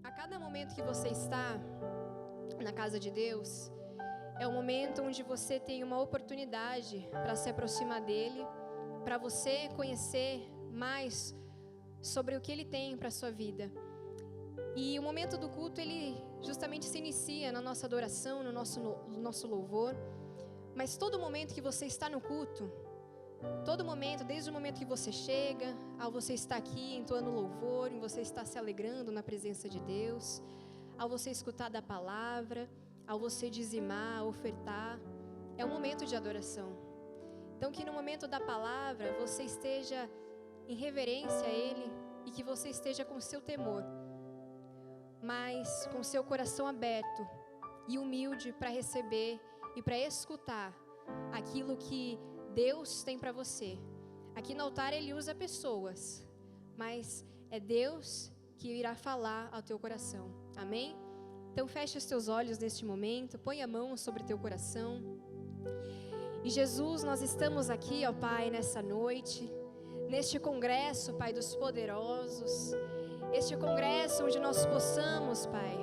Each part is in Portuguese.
A cada momento que você está na casa de Deus, é um momento onde você tem uma oportunidade para se aproximar dEle, para você conhecer mais sobre o que Ele tem para a sua vida. E o momento do culto, ele justamente se inicia na nossa adoração, no nosso louvor. Mas todo momento que você está no culto, todo momento, desde o momento que você chega, ao você estar aqui entoando louvor, em você estar se alegrando na presença de Deus, ao você escutar da palavra, ao você dizimar, ofertar, é um momento de adoração. Então que no momento da palavra você esteja em reverência a Ele e que você esteja com seu temor, mas com seu coração aberto e humilde para receber e para escutar aquilo que Deus tem para você. Aqui no altar Ele usa pessoas, mas é Deus que irá falar ao teu coração. Amém? Então feche os teus olhos neste momento, põe a mão sobre teu coração. E Jesus, nós estamos aqui, ó Pai, nessa noite, neste congresso, Pai, dos poderosos, este congresso onde nós possamos, Pai,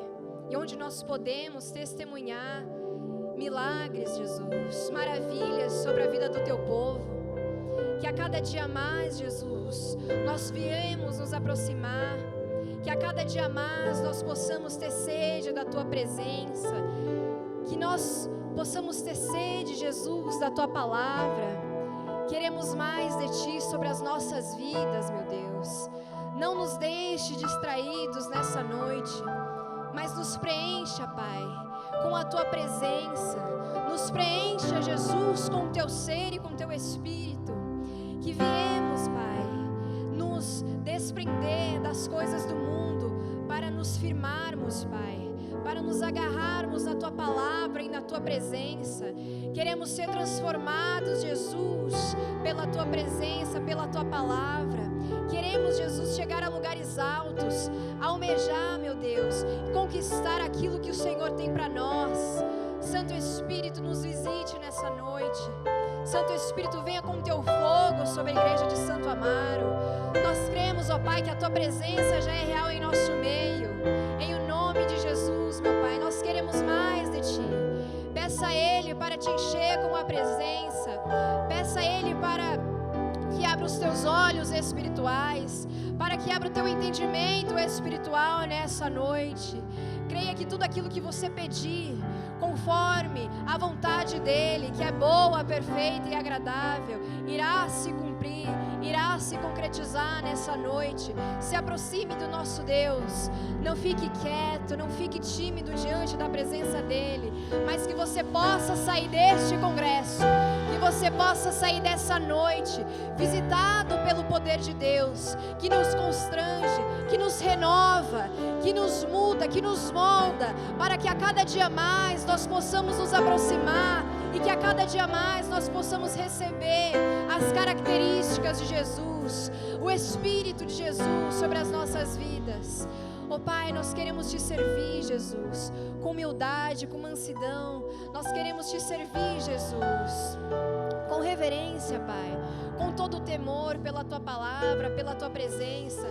e onde nós podemos testemunhar milagres, Jesus, maravilhas sobre a vida do Teu povo. Que a cada dia mais, Jesus, nós viemos nos aproximar, que a cada dia mais nós possamos ter sede da Tua presença, que nós possamos ter sede, Jesus, da Tua palavra. Queremos mais de Ti sobre as nossas vidas, meu Deus. Não nos deixe distraídos nessa noite, mas nos preencha, Pai, com a Tua presença. Nos preencha, Jesus, com o Teu ser e com o Teu Espírito. Que viemos, Pai, nos desprender das coisas do mundo para nos firmarmos, Pai, para nos agarrarmos na Tua palavra e na Tua presença. Queremos ser transformados, Jesus, pela Tua presença, pela Tua palavra. Queremos, Jesus, chegar a lugares altos, almejar, meu Deus, conquistar aquilo que o Senhor tem para nós. Santo Espírito, nos visite nessa noite. Santo Espírito, venha com Teu fogo sobre a igreja de Santo Amaro. Nós cremos, ó Pai, que a Tua presença já é real em nosso meio. Em o nome de Jesus, meu Pai, nós queremos mais de Ti. Peça a Ele para te encher com a presença. Peça a Ele para que abra os teus olhos espirituais, para que abra o teu entendimento espiritual nessa noite. Creia que tudo aquilo que você pedir, conforme a vontade dEle, que é boa, perfeita e agradável, irá se cumprir, irá se concretizar nessa noite. Se aproxime do nosso Deus. Não fique quieto, não fique tímido diante da presença dEle, mas que você possa sair deste congresso, que você possa sair dessa noite visitado pelo poder de Deus, que nos constrange, que nos renova, que nos muda, que nos molda, para que a cada dia mais nós possamos nos aproximar e que a cada dia mais nós possamos receber as características de Jesus, o Espírito de Jesus sobre as nossas vidas. Oh Pai, nós queremos Te servir, Jesus, com humildade, com mansidão. Nós queremos Te servir, Jesus, com reverência, Pai, com todo o temor pela Tua palavra, pela Tua presença.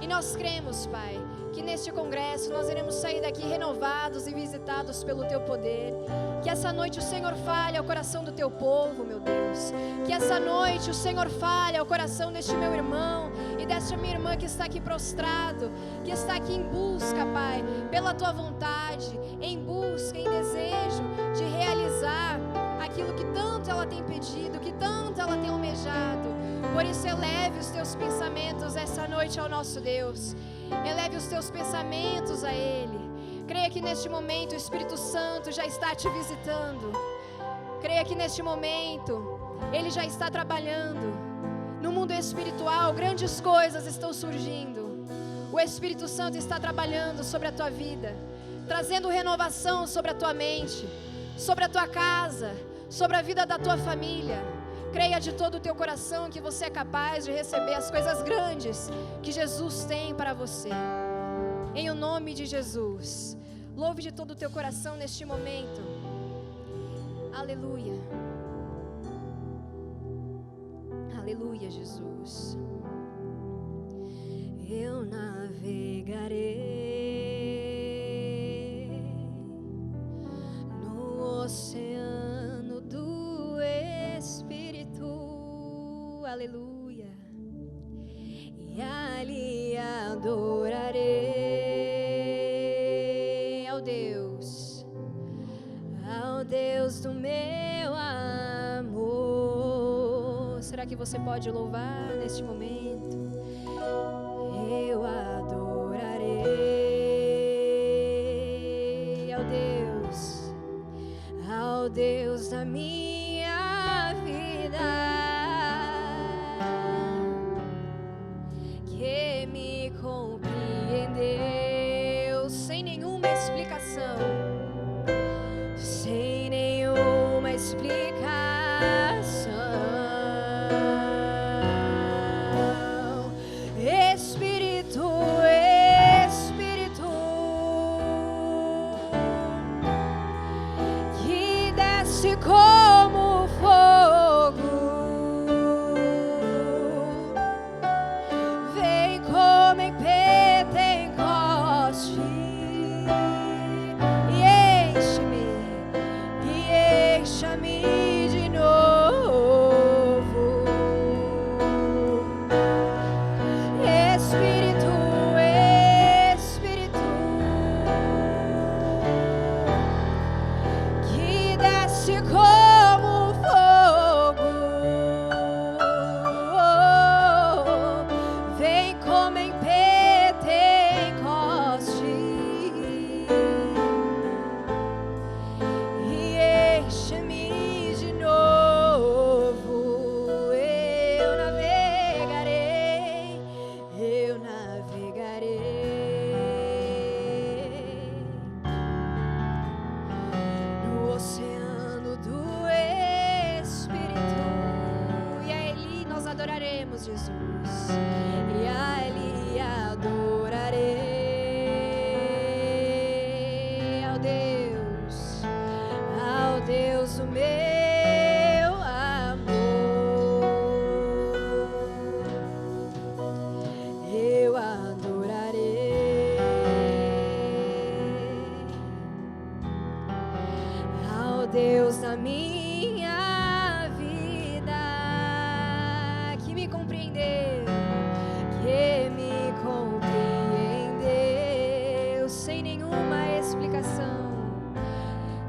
E nós cremos, Pai, que neste congresso nós iremos sair daqui renovados e visitados pelo Teu poder. Que essa noite o Senhor fale ao coração do Teu povo, meu Deus. Que essa noite o Senhor fale ao coração deste meu irmão e desta minha irmã que está aqui prostrado, que está aqui em busca, Pai, pela Tua vontade, em busca, em desejo de realizar aquilo que tanto ela tem pedido, que tanto ela tem almejado. Por isso eleve os teus pensamentos essa noite ao nosso Deus. Eleve os teus pensamentos a Ele. Creia que neste momento o Espírito Santo já está te visitando. Creia que neste momento Ele já está trabalhando. No mundo espiritual, grandes coisas estão surgindo. O Espírito Santo está trabalhando sobre a tua vida, trazendo renovação sobre a tua mente, sobre a tua casa, sobre a vida da tua família. Creia de todo o teu coração que você é capaz de receber as coisas grandes que Jesus tem para você. Em o nome de Jesus. Louve de todo o teu coração neste momento. Aleluia. Aleluia, Jesus. Eu navegarei oceano do Espírito, aleluia, e ali adorarei ao Deus do meu amor. Será que você pode louvar neste momento? Eu adorarei ao Deus da minha vida, que me compreendeu sem nenhuma explicação, sem nenhuma explicação. Espírito, Espírito, que desce como fogo, vem como em Pentecoste e enche-me de novo. Espírito, Espírito, que desce como fogo, vem como em Pentecoste e enche-me de novo. Eu navegarei no oceano do Espírito, e a Ele nós adoraremos, Jesus, e a Ele adorarei ao Deus do meu amor. Eu adorarei ao Deus da minha vida, que me compreendeu sem nenhuma explicação,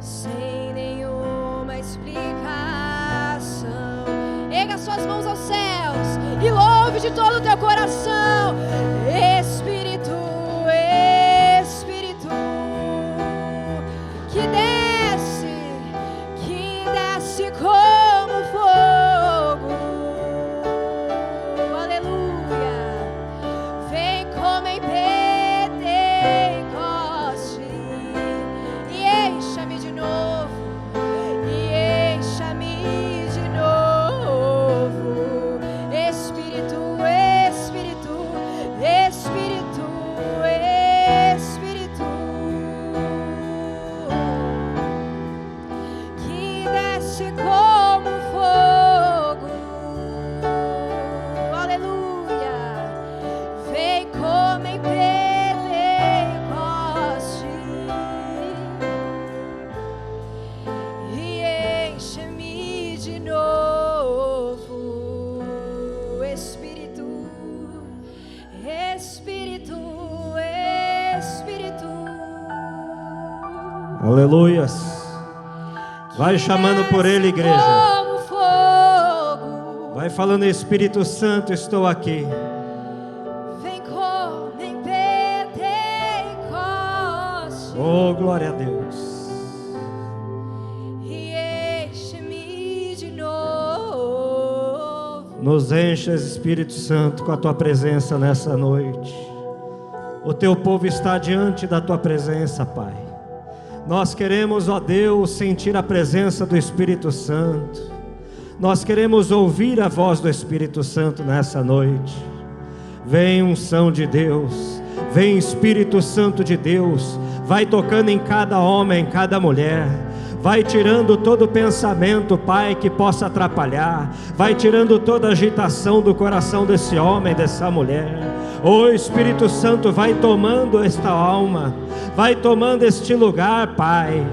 sem nenhuma explicação. Erga suas mãos aos céus e louve de todo o teu coração. Espírito, Espírito, que desce como fogo, aleluia, vem como em Pentecoste e encha-me de novo, Espírito, Espírito, Espírito, Espírito, que desce como fogo, aleluia, vem como em Pentecoste e enche-me de novo. Espírito, Espírito, Espírito. Aleluias. Vai chamando por Ele, igreja. Como fogo, Vai falando, Espírito Santo, estou aqui. vem como em Pentecoste Oh, glória a Deus. e enche-me de novo. Nos enches, Espírito Santo, com a Tua presença nessa noite. O Teu povo está diante da Tua presença, Pai. Nós queremos, ó Deus, sentir a presença do Espírito Santo. Nós queremos ouvir a voz do Espírito Santo nessa noite. Vem unção de Deus, vem Espírito Santo de Deus, vai tocando em cada homem, em cada mulher. Vai tirando todo pensamento, Pai, que possa atrapalhar. Vai tirando toda agitação do coração desse homem, dessa mulher. Oh, Espírito Santo, vai tomando esta alma. vai tomando este lugar, Pai.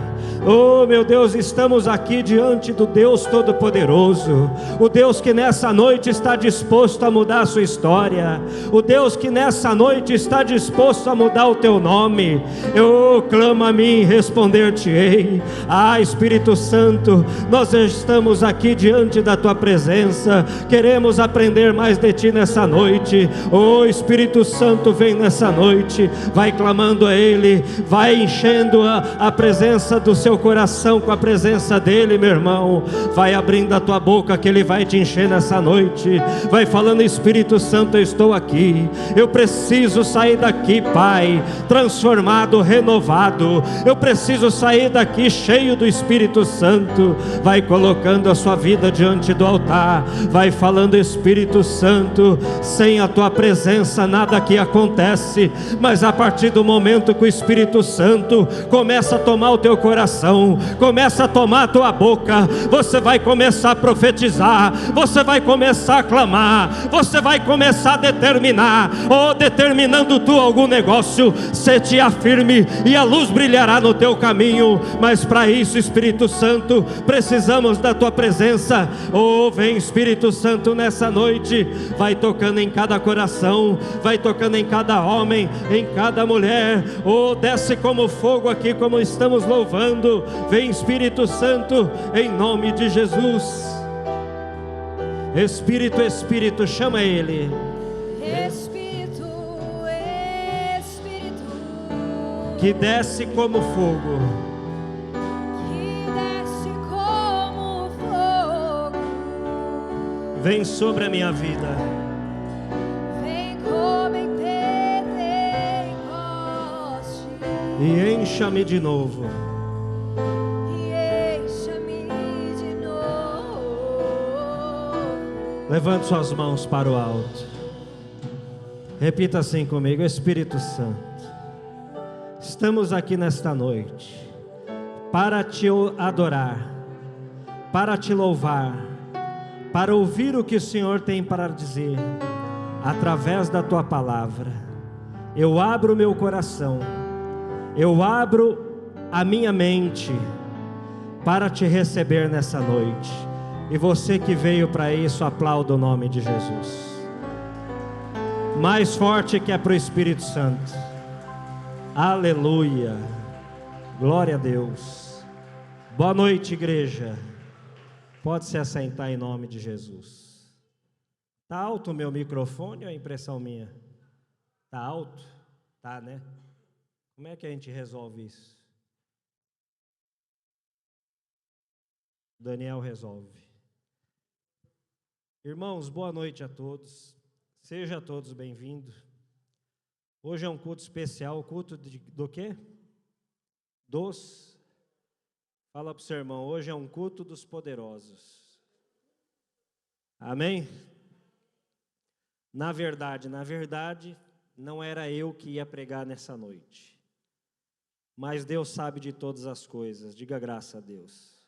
Oh, meu Deus, estamos aqui diante do Deus Todo-Poderoso, o Deus que nessa noite está disposto a mudar a sua história, o Deus que nessa noite está disposto a mudar o teu nome. Eu clamo a mim, responder-te-ei. Ah, Espírito Santo, nós estamos aqui diante da tua presença, queremos aprender mais de ti nessa noite. Oh, Espírito Santo, vem nessa noite, vai clamando a Ele, vai enchendo a presença do seu coração com a presença dele, meu irmão. Vai abrindo a tua boca que ele vai te encher nessa noite. Vai falando: Espírito Santo, eu estou aqui, eu preciso sair daqui, Pai, transformado, renovado. Eu preciso sair daqui cheio do Espírito Santo. Vai colocando a sua vida diante do altar, vai falando: Espírito Santo, sem a tua presença nada aqui acontece. Mas a partir do momento que o Espírito Santo começa a tomar o teu coração, começa a tomar a tua boca, você vai começar a profetizar, você vai começar a clamar, você vai começar a determinar, ou determinando tu algum negócio, se te afirme e a luz brilhará no teu caminho. Mas para isso, Espírito Santo, precisamos da tua presença. Oh, vem Espírito Santo nessa noite, vai tocando em cada coração, vai tocando em cada homem, em cada mulher. Oh, desce como fogo aqui, como estamos louvando. Vem Espírito Santo, em nome de Jesus. Espírito, Espírito, chama Ele. Espírito, Espírito, que desce como fogo, que desce como fogo, vem sobre a minha vida, vem como em Pentecoste, e encha-me de novo. Levante suas mãos para o alto. Repita assim comigo: Espírito Santo, estamos aqui nesta noite para te adorar, para te louvar, para ouvir o que o Senhor tem para dizer através da tua palavra. Eu abro o meu coração, eu abro a minha mente para te receber nessa noite. E você que veio para isso, aplauda o nome de Jesus. Mais forte que é para o Espírito Santo. Aleluia. Glória a Deus. Boa noite, igreja. Pode se assentar em nome de Jesus. Está alto o meu microfone ou é impressão minha? Está alto? Tá, né? Como é que a gente resolve isso? Daniel resolve. Irmãos, boa noite a todos, sejam todos bem-vindos. Hoje é um culto especial, culto do quê? Fala para o seu irmão, hoje é um culto dos poderosos. Amém? Na verdade, não era eu que ia pregar nessa noite, mas Deus sabe de todas as coisas, diga graças a Deus.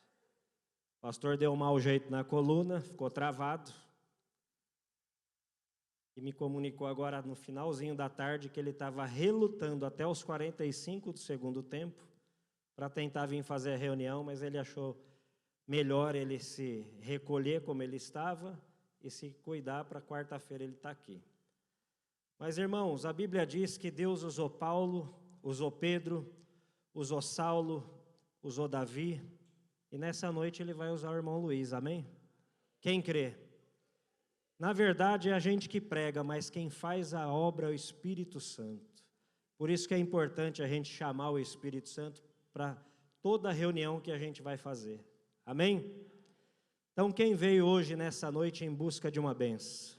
O pastor deu um mau jeito na coluna, ficou travado. E me comunicou agora no finalzinho da tarde que ele estava relutando até os 45 do segundo tempo para tentar vir fazer a reunião, mas ele achou melhor ele se recolher como ele estava e se cuidar para quarta-feira ele estar aqui. Mas, irmãos, a Bíblia diz que Deus usou Paulo, usou Pedro, usou Saulo, usou Davi. E nessa noite Ele vai usar o irmão Luiz, amém? Quem crê? Na verdade é a gente que prega, mas quem faz a obra é o Espírito Santo. Por isso que é importante a gente chamar o Espírito Santo para toda reunião que a gente vai fazer, amém? Então quem veio hoje nessa noite em busca de uma bênção?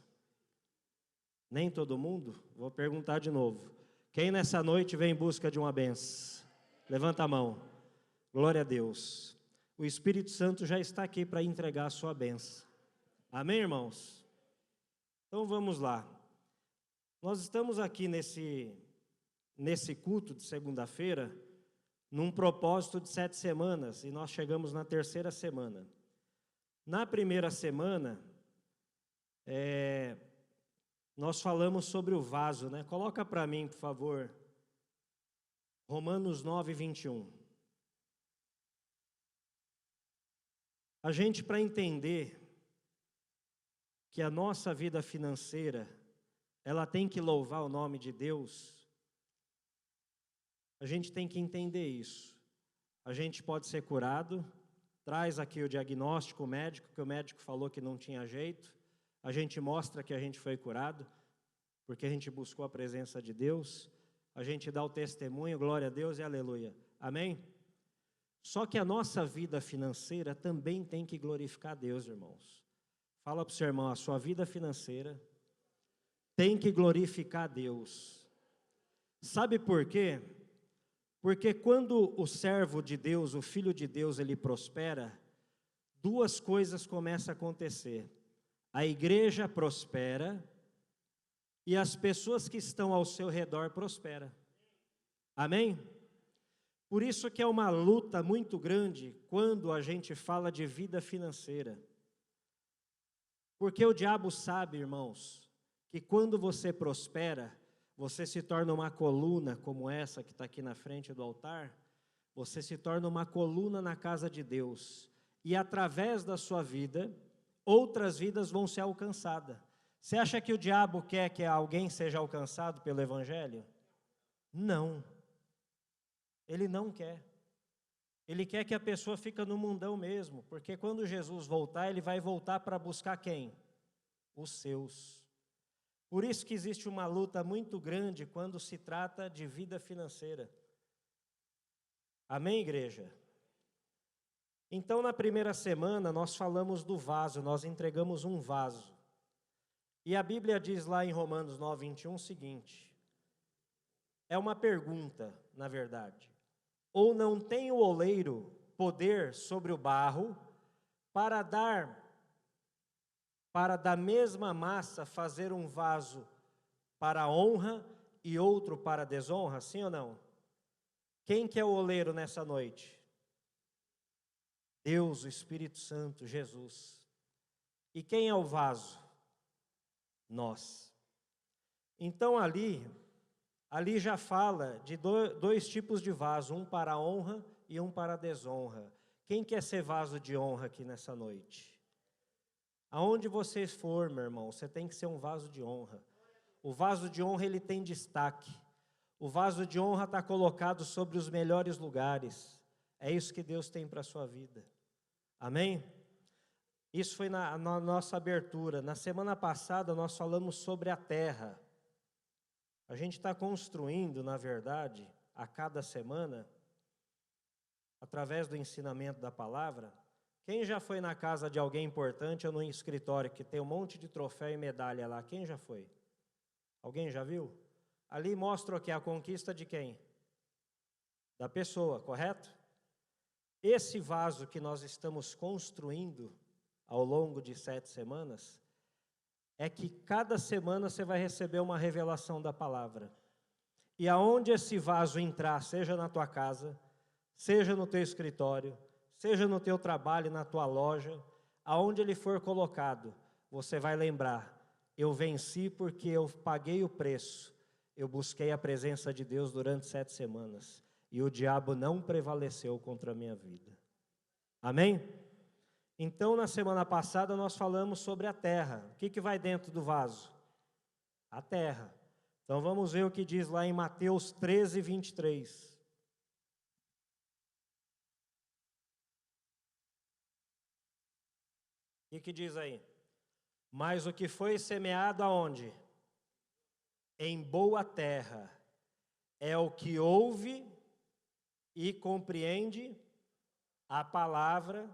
Nem todo mundo? Vou perguntar de novo. Quem nessa noite vem em busca de uma bênção? Levanta a mão. Glória a Deus. O Espírito Santo já está aqui para entregar a sua bênção. Amém, irmãos? Então vamos lá. Nós estamos aqui nesse culto de segunda-feira, num propósito de 7 semanas, e nós chegamos na 3ª semana. Na primeira semana, nós falamos sobre o vaso, né? Coloca para mim, por favor. Romanos 9, 21. A gente, para entender que a nossa vida financeira, ela tem que louvar o nome de Deus, a gente tem que entender isso. A gente pode ser curado, traz aqui o diagnóstico médico, que o médico falou que não tinha jeito, a gente mostra que a gente foi curado, porque a gente buscou a presença de Deus, a gente dá o testemunho, glória a Deus e aleluia. Amém? Só que a nossa vida financeira também tem que glorificar a Deus, irmãos. Fala para o seu irmão, a sua vida financeira tem que glorificar a Deus. Sabe por quê? Porque quando o servo de Deus, o filho de Deus, ele prospera, duas coisas começam a acontecer. A igreja prospera e as pessoas que estão ao seu redor prosperam. Amém? Por isso que é uma luta muito grande quando a gente fala de vida financeira. Porque o diabo sabe, irmãos, que quando você prospera, você se torna uma coluna como essa que está aqui na frente do altar, você se torna uma coluna na casa de Deus. E através da sua vida, outras vidas vão ser alcançadas. Você acha que o diabo quer que alguém seja alcançado pelo Evangelho? Não. Ele não quer. Ele quer que a pessoa fique no mundão mesmo, porque quando Jesus voltar, ele vai voltar para buscar quem? Os seus. Por isso que existe uma luta muito grande quando se trata de vida financeira. Amém, igreja? Então, na primeira semana, nós falamos do vaso, nós entregamos um vaso. E a Bíblia diz lá em Romanos 9, 21 o seguinte, é uma pergunta, na verdade. Ou não tem o oleiro poder sobre o barro para da mesma massa fazer um vaso para honra e outro para desonra, sim ou não? Quem que é o oleiro nessa noite? Deus, o Espírito Santo, Jesus. E quem é o vaso? Nós. Então ali já fala de dois tipos de vaso, um para honra e um para desonra. Quem quer ser vaso de honra aqui nessa noite? Aonde você for, meu irmão, você tem que ser um vaso de honra. O vaso de honra, ele tem destaque. O vaso de honra está colocado sobre os melhores lugares. É isso que Deus tem para a sua vida. Amém? Isso foi na nossa abertura. Na semana passada, nós falamos sobre a terra. A gente está construindo, na verdade, a cada semana, através do ensinamento da palavra. Quem já foi na casa de alguém importante ou no escritório que tem um monte de troféu e medalha lá? Quem já foi? Alguém já viu? Ali mostra que a conquista de quem? Da pessoa, correto? Esse vaso que nós estamos construindo ao longo de 7 semanas, é que cada semana você vai receber uma revelação da palavra. E aonde esse vaso entrar, seja na tua casa, seja no teu escritório, seja no teu trabalho, na tua loja, aonde ele for colocado, você vai lembrar, eu venci porque eu paguei o preço, eu busquei a presença de Deus durante 7 semanas, e o diabo não prevaleceu contra a minha vida. Amém? Então, na semana passada, nós falamos sobre a terra. O que vai dentro do vaso? A terra. Então, vamos ver o que diz lá em Mateus 13, 23. O que diz aí? Mas o que foi semeado aonde? Em boa terra. É o que ouve e compreende a palavra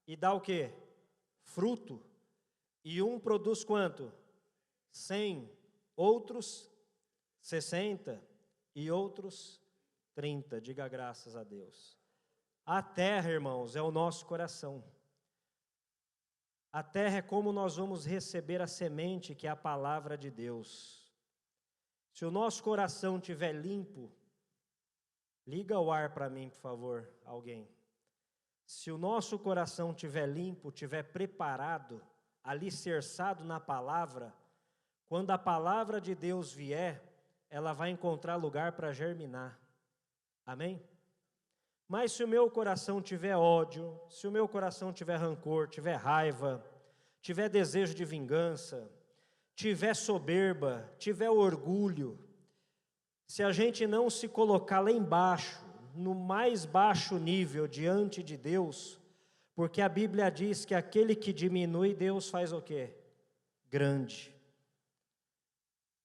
e dá o quê? Fruto. E um produz quanto? 100, outros 60 e outros 30. Diga graças a Deus. A terra, irmãos, é o nosso coração. A terra é como nós vamos receber a semente, que é a palavra de Deus. Se o nosso coração estiver limpo, liga o ar para mim, por favor, alguém. Se o nosso coração estiver limpo, estiver preparado, alicerçado na palavra, quando a palavra de Deus vier, ela vai encontrar lugar para germinar. Amém? Mas se o meu coração tiver ódio, se o meu coração tiver rancor, tiver raiva, tiver desejo de vingança, tiver soberba, tiver orgulho, se a gente não se colocar lá embaixo, no mais baixo nível diante de Deus, porque a Bíblia diz que aquele que diminui, Deus faz o quê? Grande.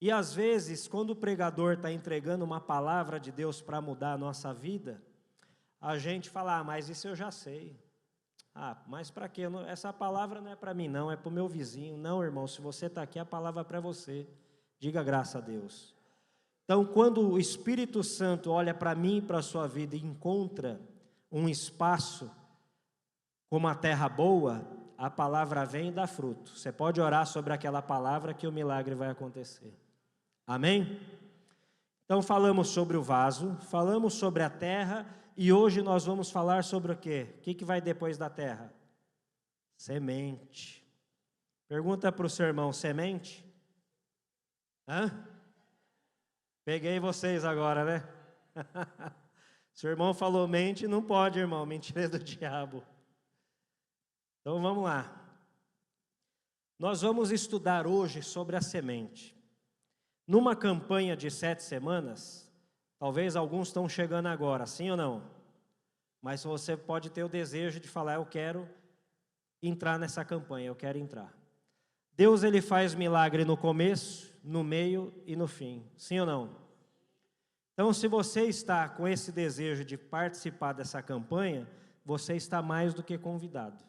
E às vezes, quando o pregador está entregando uma palavra de Deus para mudar a nossa vida, a gente fala, mas isso eu já sei. Mas para quê? Essa palavra não é para mim não, é para o meu vizinho. Não, irmão, se você está aqui, a palavra é para você. Diga graças a Deus. Então, quando o Espírito Santo olha para mim e para a sua vida e encontra um espaço como a terra boa, a palavra vem e dá fruto. Você pode orar sobre aquela palavra que o milagre vai acontecer. Amém? Então falamos sobre o vaso, falamos sobre a terra e hoje nós vamos falar sobre o quê? O que vai depois da terra? Semente. Pergunta para o seu irmão, semente? Peguei vocês agora, né? Seu irmão falou mente, não pode, irmão, mentira é do diabo. Então vamos lá. Nós vamos estudar hoje sobre a semente. Numa campanha de 7 semanas, talvez alguns estão chegando agora, sim ou não? Mas você pode ter o desejo de falar, eu quero entrar nessa campanha, eu quero entrar. Deus, ele faz milagre no começo, no meio e no fim, sim ou não? Então, se você está com esse desejo de participar dessa campanha, você está mais do que convidado.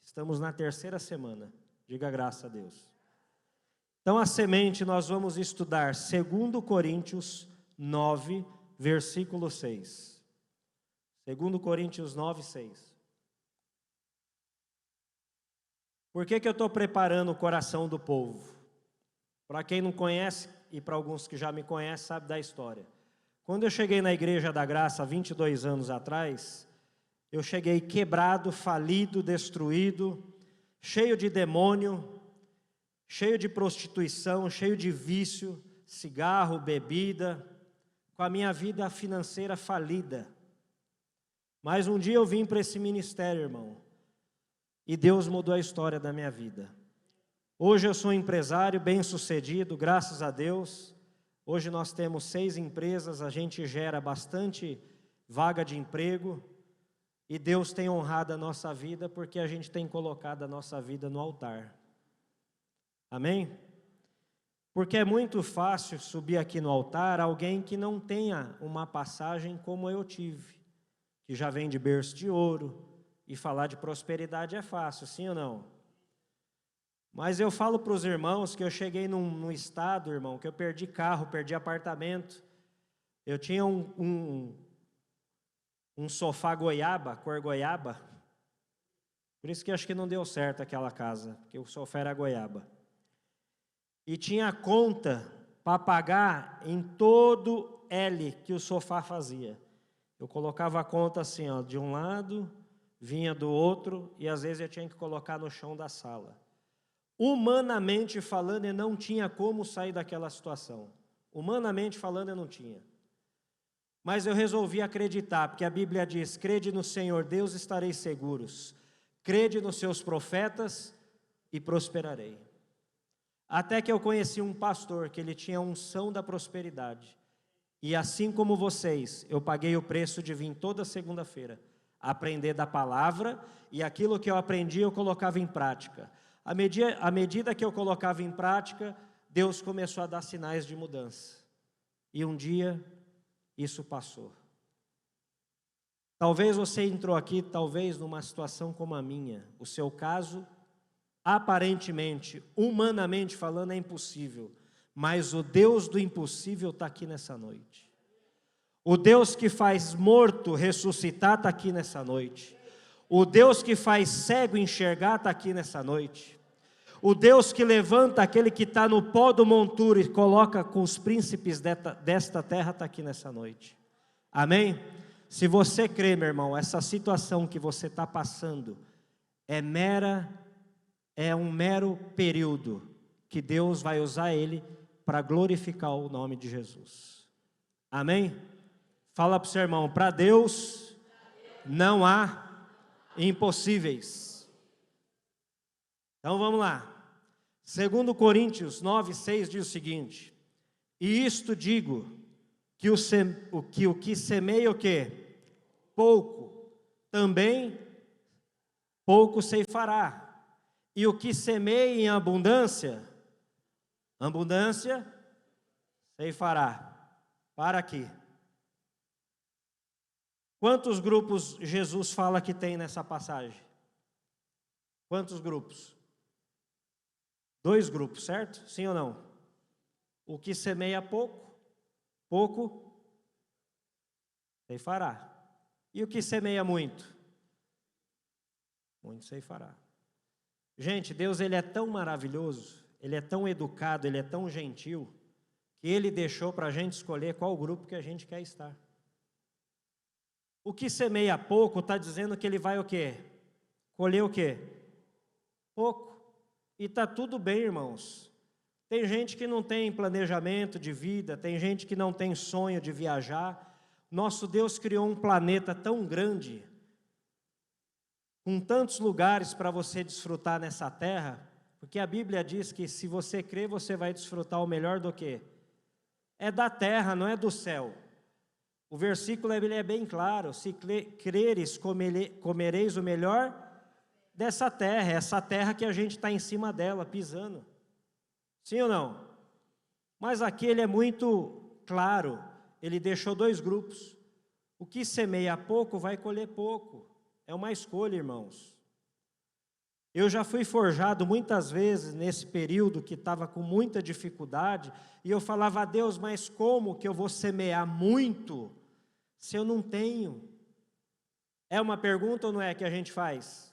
Estamos na 3ª semana, diga graças a Deus. Então, a semente nós vamos estudar 2 Coríntios 9, versículo 6. 2 Coríntios 9, 6. Por que eu estou preparando o coração do povo? Para quem não conhece, e para alguns que já me conhecem, sabe da história. Quando eu cheguei na Igreja da Graça, 22 anos atrás, eu cheguei quebrado, falido, destruído, cheio de demônio, cheio de prostituição, cheio de vício, cigarro, bebida, com a minha vida financeira falida. Mas um dia eu vim para esse ministério, irmão, e Deus mudou a história da minha vida. Hoje eu sou um empresário bem-sucedido, graças a Deus. Hoje nós temos 6 empresas, a gente gera bastante vaga de emprego, e Deus tem honrado a nossa vida porque a gente tem colocado a nossa vida no altar. Amém? Porque é muito fácil subir aqui no altar alguém que não tenha uma passagem como eu tive, que já vem de berço de ouro, e falar de prosperidade é fácil, sim ou não? Mas eu falo para os irmãos que eu cheguei num estado, irmão, que eu perdi carro, perdi apartamento. Eu tinha um sofá goiaba, cor goiaba. Por isso que acho que não deu certo aquela casa, porque o sofá era goiaba. E tinha conta para pagar em todo L que o sofá fazia. Eu colocava a conta assim, ó, de um lado, vinha do outro, e às vezes eu tinha que colocar no chão da sala. Humanamente falando, eu não tinha como sair daquela situação. Humanamente falando, eu não tinha. Mas eu resolvi acreditar, porque a Bíblia diz, crede no Senhor Deus, estareis seguros. Crede nos seus profetas e prosperarei. Até que eu conheci um pastor, que ele tinha a unção da prosperidade. E assim como vocês, eu paguei o preço de vir toda segunda-feira, aprender da palavra, e aquilo que eu aprendi eu colocava em prática. À medida que eu colocava em prática, Deus começou a dar sinais de mudança. E um dia, isso passou. Talvez você entrou aqui, talvez numa situação como a minha. O seu caso, aparentemente, humanamente falando, é impossível. Mas o Deus do impossível está aqui nessa noite. O Deus que faz morto ressuscitar está aqui nessa noite. O Deus que faz cego enxergar está aqui nessa noite. O Deus que levanta aquele que está no pó do monturo e coloca com os príncipes desta terra está aqui nessa noite. Amém? Se você crê, meu irmão, essa situação que você está passando é um mero período que Deus vai usar ele para glorificar o nome de Jesus. Amém? Fala para o seu irmão, para Deus não há impossíveis. Então vamos lá. 2 Coríntios 9:6 diz o seguinte: e isto digo, que o que semeia o quê? Pouco, também pouco ceifará. E o que semeia em abundância, ceifará. Para aqui. Quantos grupos Jesus fala que tem nessa passagem? Quantos grupos? 2 grupos, certo? Sim ou não? O que semeia pouco ceifará. E o que semeia muito ceifará. Gente, Deus, Ele é tão maravilhoso, Ele é tão educado, Ele é tão gentil, que Ele deixou para a gente escolher qual grupo que a gente quer estar. O que semeia pouco está dizendo que ele vai o quê? Colher o quê? Pouco. E está tudo bem, irmãos. Tem gente que não tem planejamento de vida, tem gente que não tem sonho de viajar. Nosso Deus criou um planeta tão grande, com tantos lugares para você desfrutar nessa terra, porque a Bíblia diz que se você crer, você vai desfrutar o melhor do quê? É da terra, não é do céu. O versículo é bem claro: se creres, comereis o melhor dessa terra, essa terra que a gente está em cima dela, pisando. Sim ou não? Mas aqui ele é muito claro, ele deixou 2 grupos. O que semeia pouco vai colher pouco. É uma escolha, irmãos. Eu já fui forjado muitas vezes nesse período que estava com muita dificuldade, e eu falava: a Deus, mas como que eu vou semear muito se eu não tenho? É uma pergunta ou não é que a gente faz?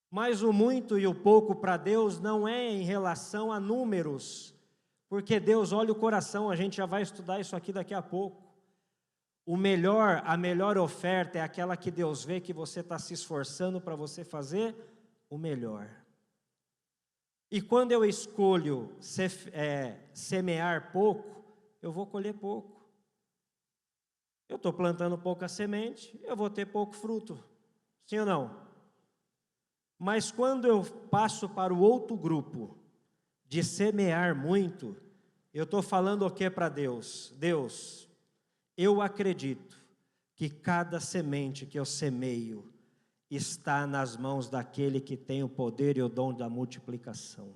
Mas o muito e o pouco para Deus não é em relação a números, porque Deus olha o coração, a gente já vai estudar isso aqui daqui a pouco. A melhor oferta é aquela que Deus vê que você está se esforçando para você fazer o melhor. E quando eu escolho semear pouco, eu vou colher pouco. Eu estou plantando pouca semente, eu vou ter pouco fruto. Sim ou não? Mas quando eu passo para o outro grupo, de semear muito, eu estou falando o que para Deus? Deus, eu acredito que cada semente que eu semeio está nas mãos daquele que tem o poder e o dom da multiplicação.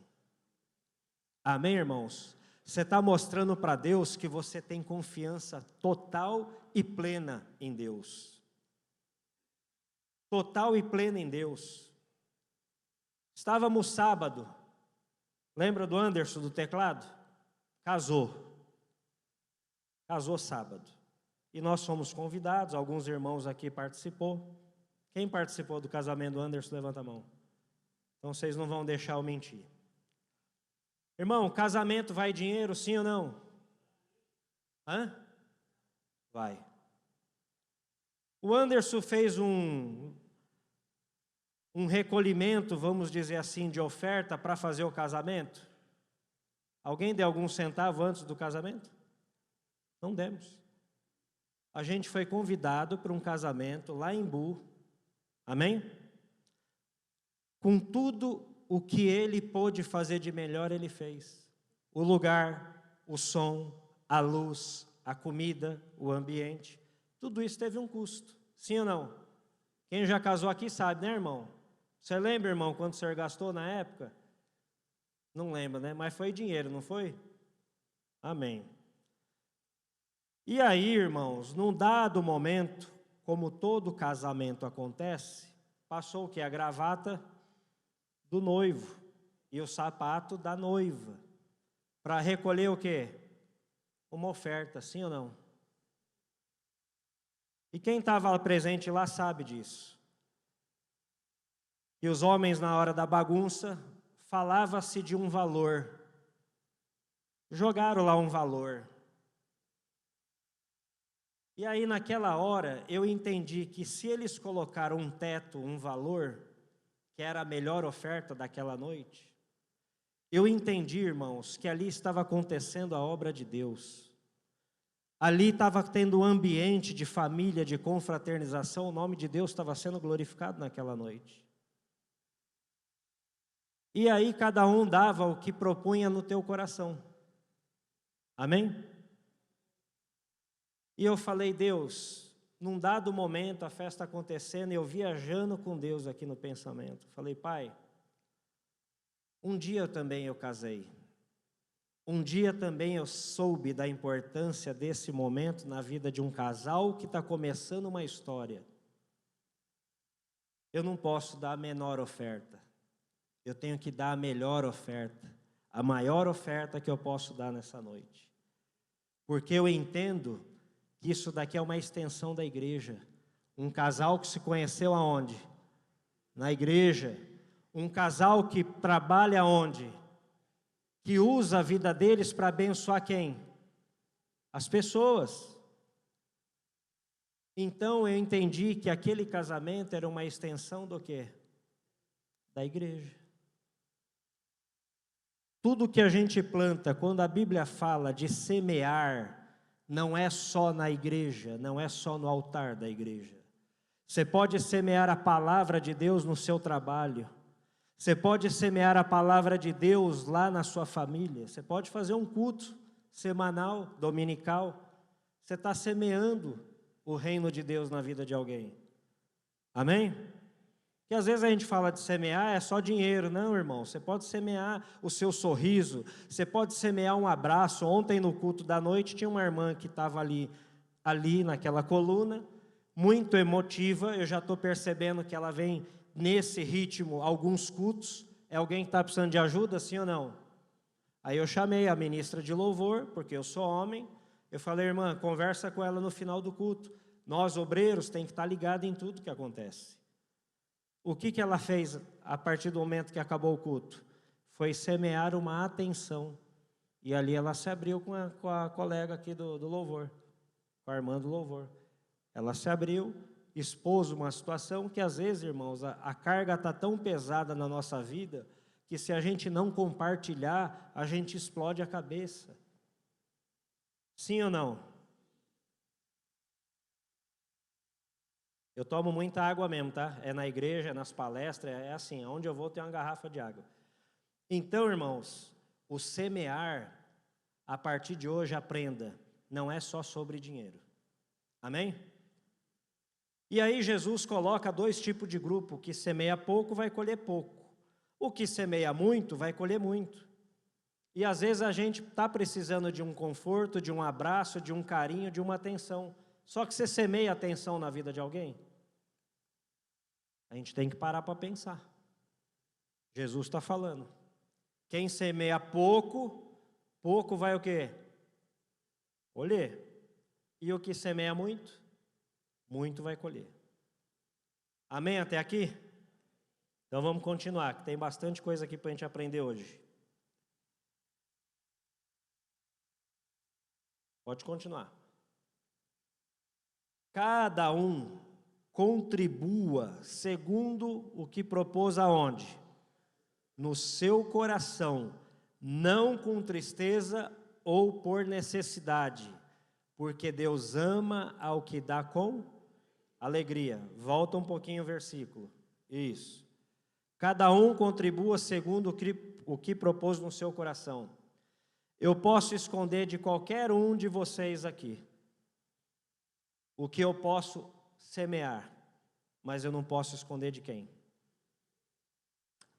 Amém, irmãos? Você está mostrando para Deus que você tem confiança total e plena em Deus. Total e plena em Deus. Estávamos sábado, lembra do Anderson do teclado? Casou sábado. E nós fomos convidados, alguns irmãos aqui participou. Quem participou do casamento do Anderson, levanta a mão. Então vocês não vão deixar eu mentir. Irmão, casamento vai dinheiro, sim ou não? Vai. O Anderson fez um recolhimento, vamos dizer assim, de oferta para fazer o casamento. Alguém deu algum centavo antes do casamento? Não demos. A gente foi convidado para um casamento lá em Bu. Amém? Com tudo o que ele pôde fazer de melhor, ele fez. O lugar, o som, a luz, a comida, o ambiente. Tudo isso teve um custo. Sim ou não? Quem já casou aqui sabe, né, irmão? Você lembra, irmão, quanto o senhor gastou na época? Não lembra, né? Mas foi dinheiro, não foi? Amém. E aí, irmãos, num dado momento, como todo casamento acontece, passou o quê? A gravata do noivo e o sapato da noiva, para recolher o quê? Uma oferta, sim ou não? E quem estava presente lá sabe disso. E os homens, na hora da bagunça, falava-se de um valor. Jogaram lá um valor. E aí, naquela hora, eu entendi que se eles colocaram um teto, um valor, que era a melhor oferta daquela noite, eu entendi, irmãos, que ali estava acontecendo a obra de Deus. Ali estava tendo um ambiente de família, de confraternização, o nome de Deus estava sendo glorificado naquela noite. E aí cada um dava o que propunha no teu coração. Amém? E eu falei, Deus, num dado momento, a festa acontecendo, eu viajando com Deus aqui no pensamento. Falei, Pai, um dia também eu casei. Um dia também eu soube da importância desse momento na vida de um casal que está começando uma história. Eu não posso dar a menor oferta. Eu tenho que dar a melhor oferta, a maior oferta que eu posso dar nessa noite. Porque eu entendo que isso daqui é uma extensão da igreja. Um casal que se conheceu aonde? Na igreja. Um casal que trabalha aonde? Que usa a vida deles para abençoar quem? As pessoas. Então eu entendi que aquele casamento era uma extensão do quê? Da igreja. Tudo que a gente planta, quando a Bíblia fala de semear, não é só na igreja, não é só no altar da igreja. Você pode semear a palavra de Deus no seu trabalho. Você pode semear a palavra de Deus lá na sua família. Você pode fazer um culto semanal, dominical. Você está semeando o reino de Deus na vida de alguém. Amém? Porque às vezes a gente fala de semear, é só dinheiro. Não, irmão, você pode semear o seu sorriso. Você pode semear um abraço. Ontem no culto da noite tinha uma irmã que estava ali naquela coluna, muito emotiva. Eu já estou percebendo que ela vem nesse ritmo, alguns cultos. É alguém que está precisando de ajuda, sim ou não? Aí eu chamei a ministra de louvor, porque eu sou homem. Eu falei, irmã, conversa com ela no final do culto. Nós, obreiros, tem que estar ligados em tudo que acontece. O que ela fez a partir do momento que acabou o culto? Foi semear uma atenção. E ali ela se abriu com a colega aqui do louvor, com a irmã do louvor. Ela se abriu, expôs uma situação que às vezes, irmãos, a carga está tão pesada na nossa vida, que se a gente não compartilhar, a gente explode a cabeça. Sim ou não? Eu tomo muita água mesmo, tá? É na igreja, é nas palestras, é assim, onde eu vou ter uma garrafa de água. Então, irmãos, o semear, a partir de hoje, aprenda, não é só sobre dinheiro. Amém? E aí Jesus coloca dois tipos de grupo, o que semeia pouco vai colher pouco. O que semeia muito vai colher muito. E às vezes a gente está precisando de um conforto, de um abraço, de um carinho, de uma atenção. Só que você semeia atenção na vida de alguém? A gente tem que parar para pensar. Jesus está falando. Quem semeia pouco, pouco vai o quê? Colher. E o que semeia muito, muito vai colher. Amém até aqui? Então vamos continuar, que tem bastante coisa aqui para a gente aprender hoje. Pode continuar. Cada um contribua segundo o que propôs aonde? No seu coração, não com tristeza ou por necessidade, porque Deus ama ao que dá com alegria. Volta um pouquinho o versículo. Isso. Cada um contribua segundo o que propôs no seu coração. Eu posso esconder de qualquer um de vocês aqui o que eu posso semear, mas eu não posso esconder de quem?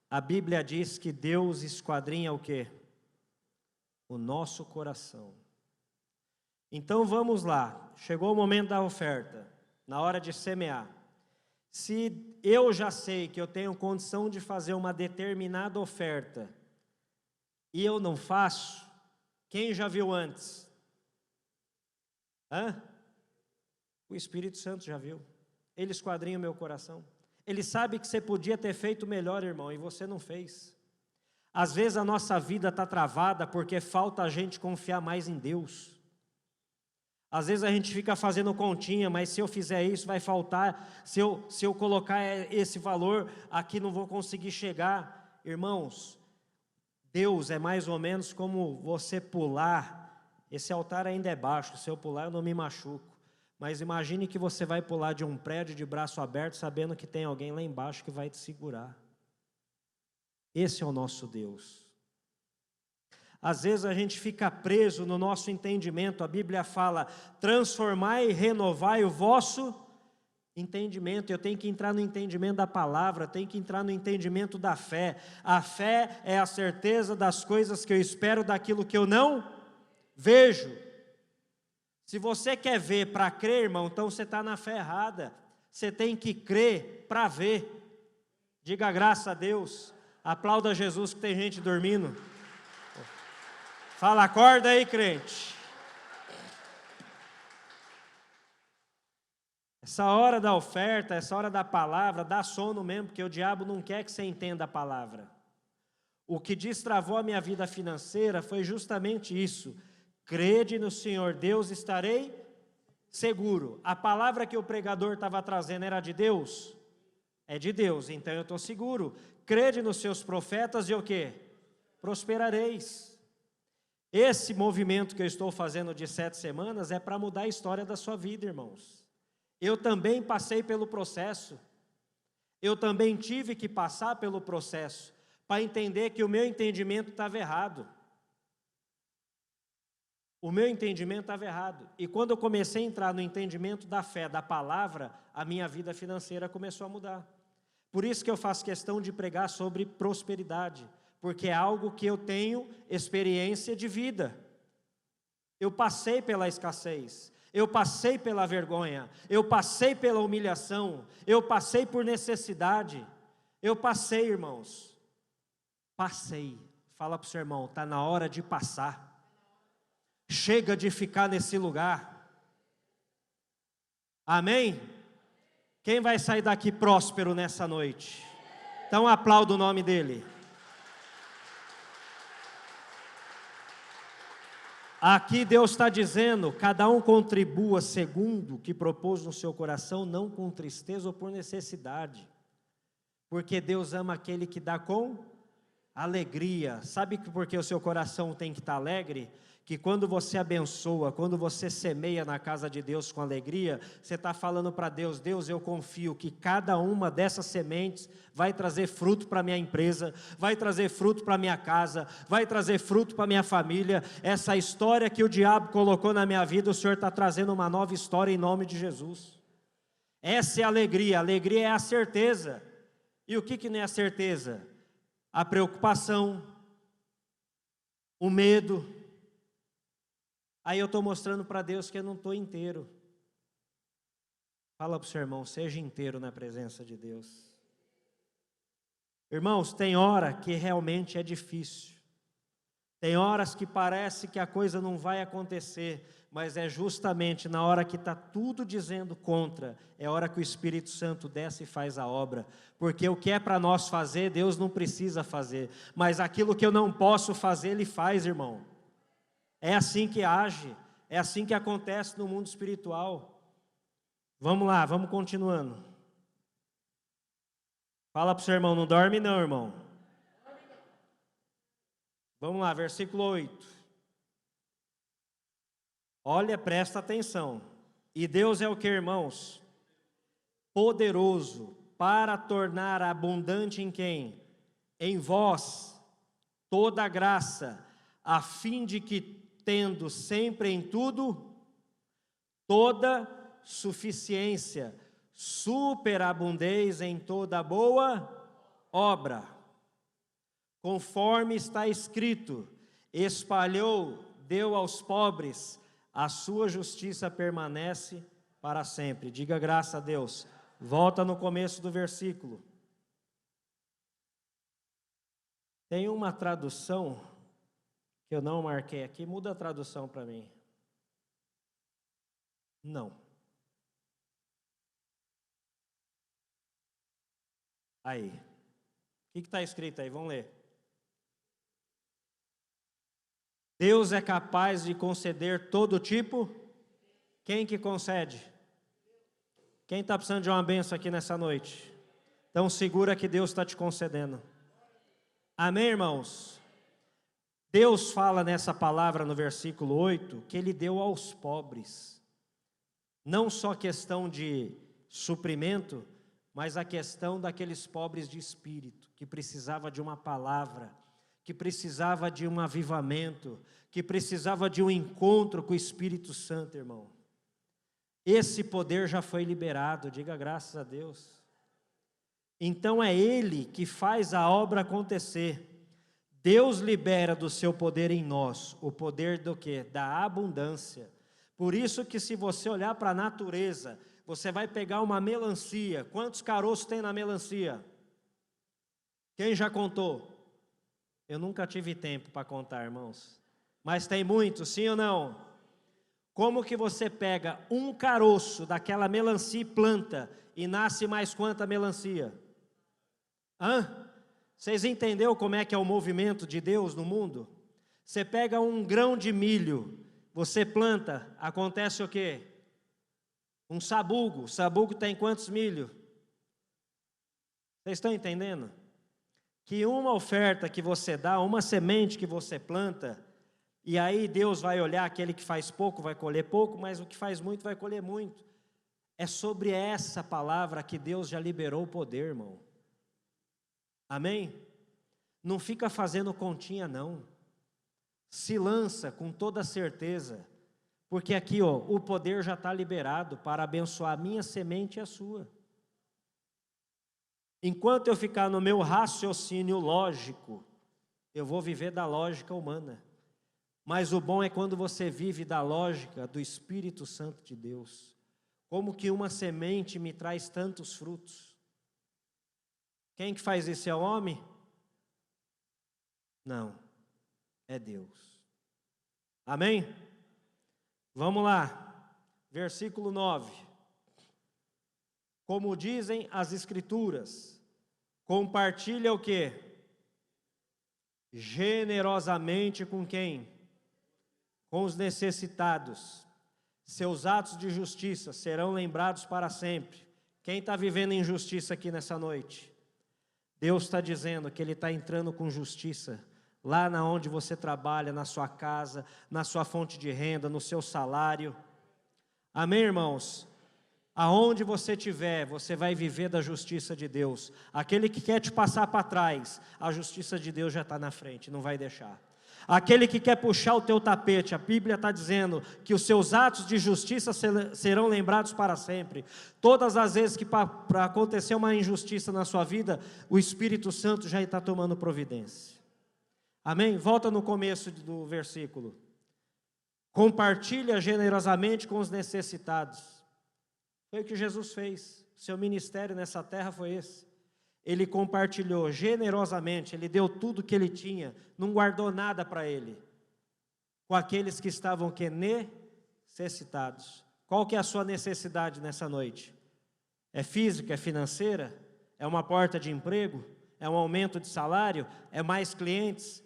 A Bíblia diz que Deus esquadrinha o quê? O nosso coração. Então vamos lá, chegou o momento da oferta, na hora de semear. Se eu já sei que eu tenho condição de fazer uma determinada oferta e eu não faço, quem já viu antes? O Espírito Santo já viu. Ele esquadrinha o meu coração. Ele sabe que você podia ter feito melhor, irmão, e você não fez. Às vezes a nossa vida está travada porque falta a gente confiar mais em Deus. Às vezes a gente fica fazendo continha, mas se eu fizer isso vai faltar, se eu colocar esse valor aqui não vou conseguir chegar. Irmãos, Deus é mais ou menos como você pular esse altar ainda é baixo, se eu pular eu não me machuco. Mas imagine que você vai pular de um prédio de braço aberto, sabendo que tem alguém lá embaixo que vai te segurar. Esse é o nosso Deus. Às vezes a gente fica preso no nosso entendimento. A Bíblia fala: transformai e renovai o vosso entendimento. Eu tenho que entrar no entendimento da palavra, tenho que entrar no entendimento da fé. A fé é a certeza das coisas que eu espero, daquilo que eu não vejo. Se você quer ver para crer, irmão, então você está na fé errada. Você tem que crer para ver. Diga graças a Deus. Aplauda Jesus, que tem gente dormindo. Fala, acorda aí, crente. Essa hora da oferta, essa hora da palavra, dá sono mesmo, porque o diabo não quer que você entenda a palavra. O que destravou a minha vida financeira foi justamente isso. Crede no Senhor Deus, estarei seguro. A palavra que o pregador estava trazendo era de Deus? É de Deus, então eu estou seguro. Crede nos seus profetas e o quê? Prosperareis. Esse movimento que eu estou fazendo de 7 semanas é para mudar a história da sua vida, irmãos. Eu também passei pelo processo. Eu também tive que passar pelo processo para entender que o meu entendimento estava errado. O meu entendimento estava errado. E quando eu comecei a entrar no entendimento da fé, da palavra, a minha vida financeira começou a mudar. Por isso que eu faço questão de pregar sobre prosperidade, porque é algo que eu tenho experiência de vida. Eu passei pela escassez, eu passei pela vergonha, eu passei pela humilhação, eu passei por necessidade, eu passei, irmãos. Passei. Fala para o seu irmão, está na hora de passar. Chega de ficar nesse lugar. Amém? Quem vai sair daqui próspero nessa noite? Então aplauda o nome dele. Aqui Deus está dizendo: cada um contribua segundo o que propôs no seu coração, não com tristeza ou por necessidade, porque Deus ama aquele que dá com alegria. Sabe por que o seu coração tem que estar alegre? Que quando você abençoa, quando você semeia na casa de Deus com alegria, você está falando para Deus: Deus, eu confio que cada uma dessas sementes vai trazer fruto para a minha empresa, vai trazer fruto para a minha casa, vai trazer fruto para a minha família. Essa história que o diabo colocou na minha vida, o Senhor está trazendo uma nova história em nome de Jesus. Essa é a alegria é a certeza. E o que não é a certeza? A preocupação, o medo. Aí eu estou mostrando para Deus que eu não estou inteiro. Fala para o seu irmão, seja inteiro na presença de Deus. Irmãos, tem hora que realmente é difícil. Tem horas que parece que a coisa não vai acontecer, mas é justamente na hora que está tudo dizendo contra, é a hora que o Espírito Santo desce e faz a obra. Porque o que é para nós fazer, Deus não precisa fazer. Mas aquilo que eu não posso fazer, Ele faz, irmão. É assim que age, é assim que acontece no mundo espiritual. Vamos lá, vamos continuando. Fala para o seu irmão, não dorme não, irmão. Vamos lá, versículo 8. Olha, presta atenção. E Deus é o que, irmãos? Poderoso para tornar abundante em quem? Em vós toda a graça, a fim de que, tendo sempre em tudo toda suficiência, superabundez em toda boa obra, conforme está escrito: espalhou, deu aos pobres, a sua justiça permanece para sempre. Diga graças a Deus. Volta no começo do versículo. Tem uma tradução que eu não marquei aqui, muda a tradução para mim. Não. Aí. O que está escrito aí? Vamos ler. Deus é capaz de conceder todo tipo. Quem que concede? Quem está precisando de uma bênção aqui nessa noite? Então segura que Deus está te concedendo. Amém, irmãos? Deus fala nessa palavra no versículo 8, que Ele deu aos pobres. Não só questão de suprimento, mas a questão daqueles pobres de espírito, que precisava de uma palavra, que precisava de um avivamento, que precisava de um encontro com o Espírito Santo, irmão. Esse poder já foi liberado, diga graças a Deus. Então é Ele que faz a obra acontecer. Deus libera do seu poder em nós, o poder do quê? Da abundância. Por isso que se você olhar para a natureza, você vai pegar uma melancia. Quantos caroços tem na melancia? Quem já contou? Eu nunca tive tempo para contar, irmãos. Mas tem muitos, sim ou não? Como que você pega um caroço daquela melancia e planta, e nasce mais quanta melancia? Vocês entenderam como é que é o movimento de Deus no mundo? Você pega um grão de milho, você planta, acontece o quê? Um sabugo. Sabugo tem quantos milho? Vocês estão entendendo? Que uma oferta que você dá, uma semente que você planta, e aí Deus vai olhar, aquele que faz pouco vai colher pouco, mas o que faz muito vai colher muito. É sobre essa palavra que Deus já liberou o poder, irmão. Amém? Não fica fazendo continha, não. Se lança com toda certeza, porque aqui, o poder já está liberado para abençoar a minha semente e a sua. Enquanto eu ficar no meu raciocínio lógico, eu vou viver da lógica humana. Mas o bom é quando você vive da lógica do Espírito Santo de Deus. Como que uma semente me traz tantos frutos? Quem que faz isso, é o homem? Não, é Deus. Amém? Vamos lá, versículo 9. Como dizem as Escrituras, compartilha o quê? Generosamente com quem? Com os necessitados. Seus atos de justiça serão lembrados para sempre. Quem está vivendo injustiça aqui nessa noite? Deus está dizendo que Ele está entrando com justiça lá na onde você trabalha, na sua casa, na sua fonte de renda, no seu salário. Amém, irmãos? Aonde você estiver, você vai viver da justiça de Deus. Aquele que quer te passar para trás, a justiça de Deus já está na frente, não vai deixar. Aquele que quer puxar o teu tapete, a Bíblia está dizendo que os seus atos de justiça serão lembrados para sempre. Todas as vezes que para acontecer uma injustiça na sua vida, o Espírito Santo já está tomando providência. Amém? Volta no começo do versículo. Compartilha generosamente com os necessitados. Foi o que Jesus fez. Seu ministério nessa terra foi esse. Ele compartilhou generosamente, Ele deu tudo que Ele tinha, não guardou nada para Ele, com aqueles que estavam necessitados. Qual que é a sua necessidade nessa noite? É física, é financeira? É uma porta de emprego? É um aumento de salário? É mais clientes?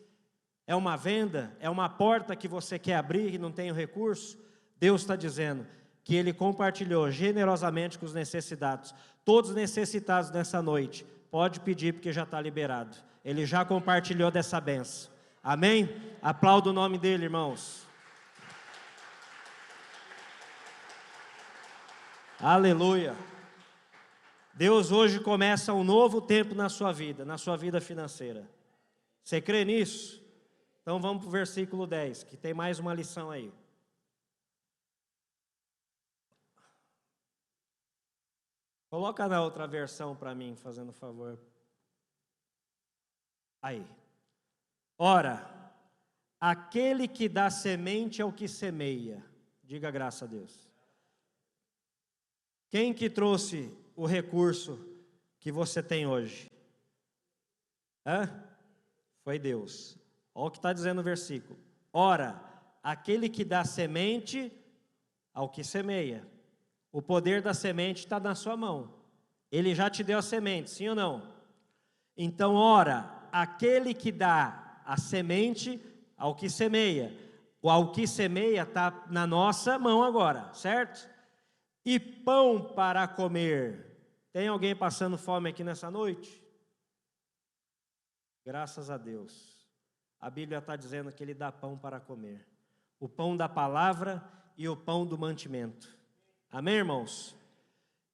É uma venda? É uma porta que você quer abrir e não tem o recurso? Deus está dizendo que Ele compartilhou generosamente com os necessitados. Todos necessitados nessa noite, pode pedir porque já está liberado. Ele já compartilhou dessa bênção. Amém? Aplauda o nome dele, irmãos. Aleluia. Deus hoje começa um novo tempo na sua vida financeira. Você crê nisso? Então vamos para o versículo 10, que tem mais uma lição aí. Coloca na outra versão para mim, fazendo favor. Aí. Ora, aquele que dá semente ao que semeia. Diga graças a Deus. Quem que trouxe o recurso que você tem hoje? Foi Deus. Olha o que está dizendo o versículo. Ora, aquele que dá semente ao que semeia. O poder da semente está na sua mão. Ele já te deu a semente, sim ou não? Então, ora, aquele que dá a semente ao que semeia. O ao que semeia está na nossa mão agora, certo? E pão para comer. Tem alguém passando fome aqui nessa noite? Graças a Deus. A Bíblia está dizendo que Ele dá pão para comer. O pão da palavra e o pão do mantimento. Amém, irmãos?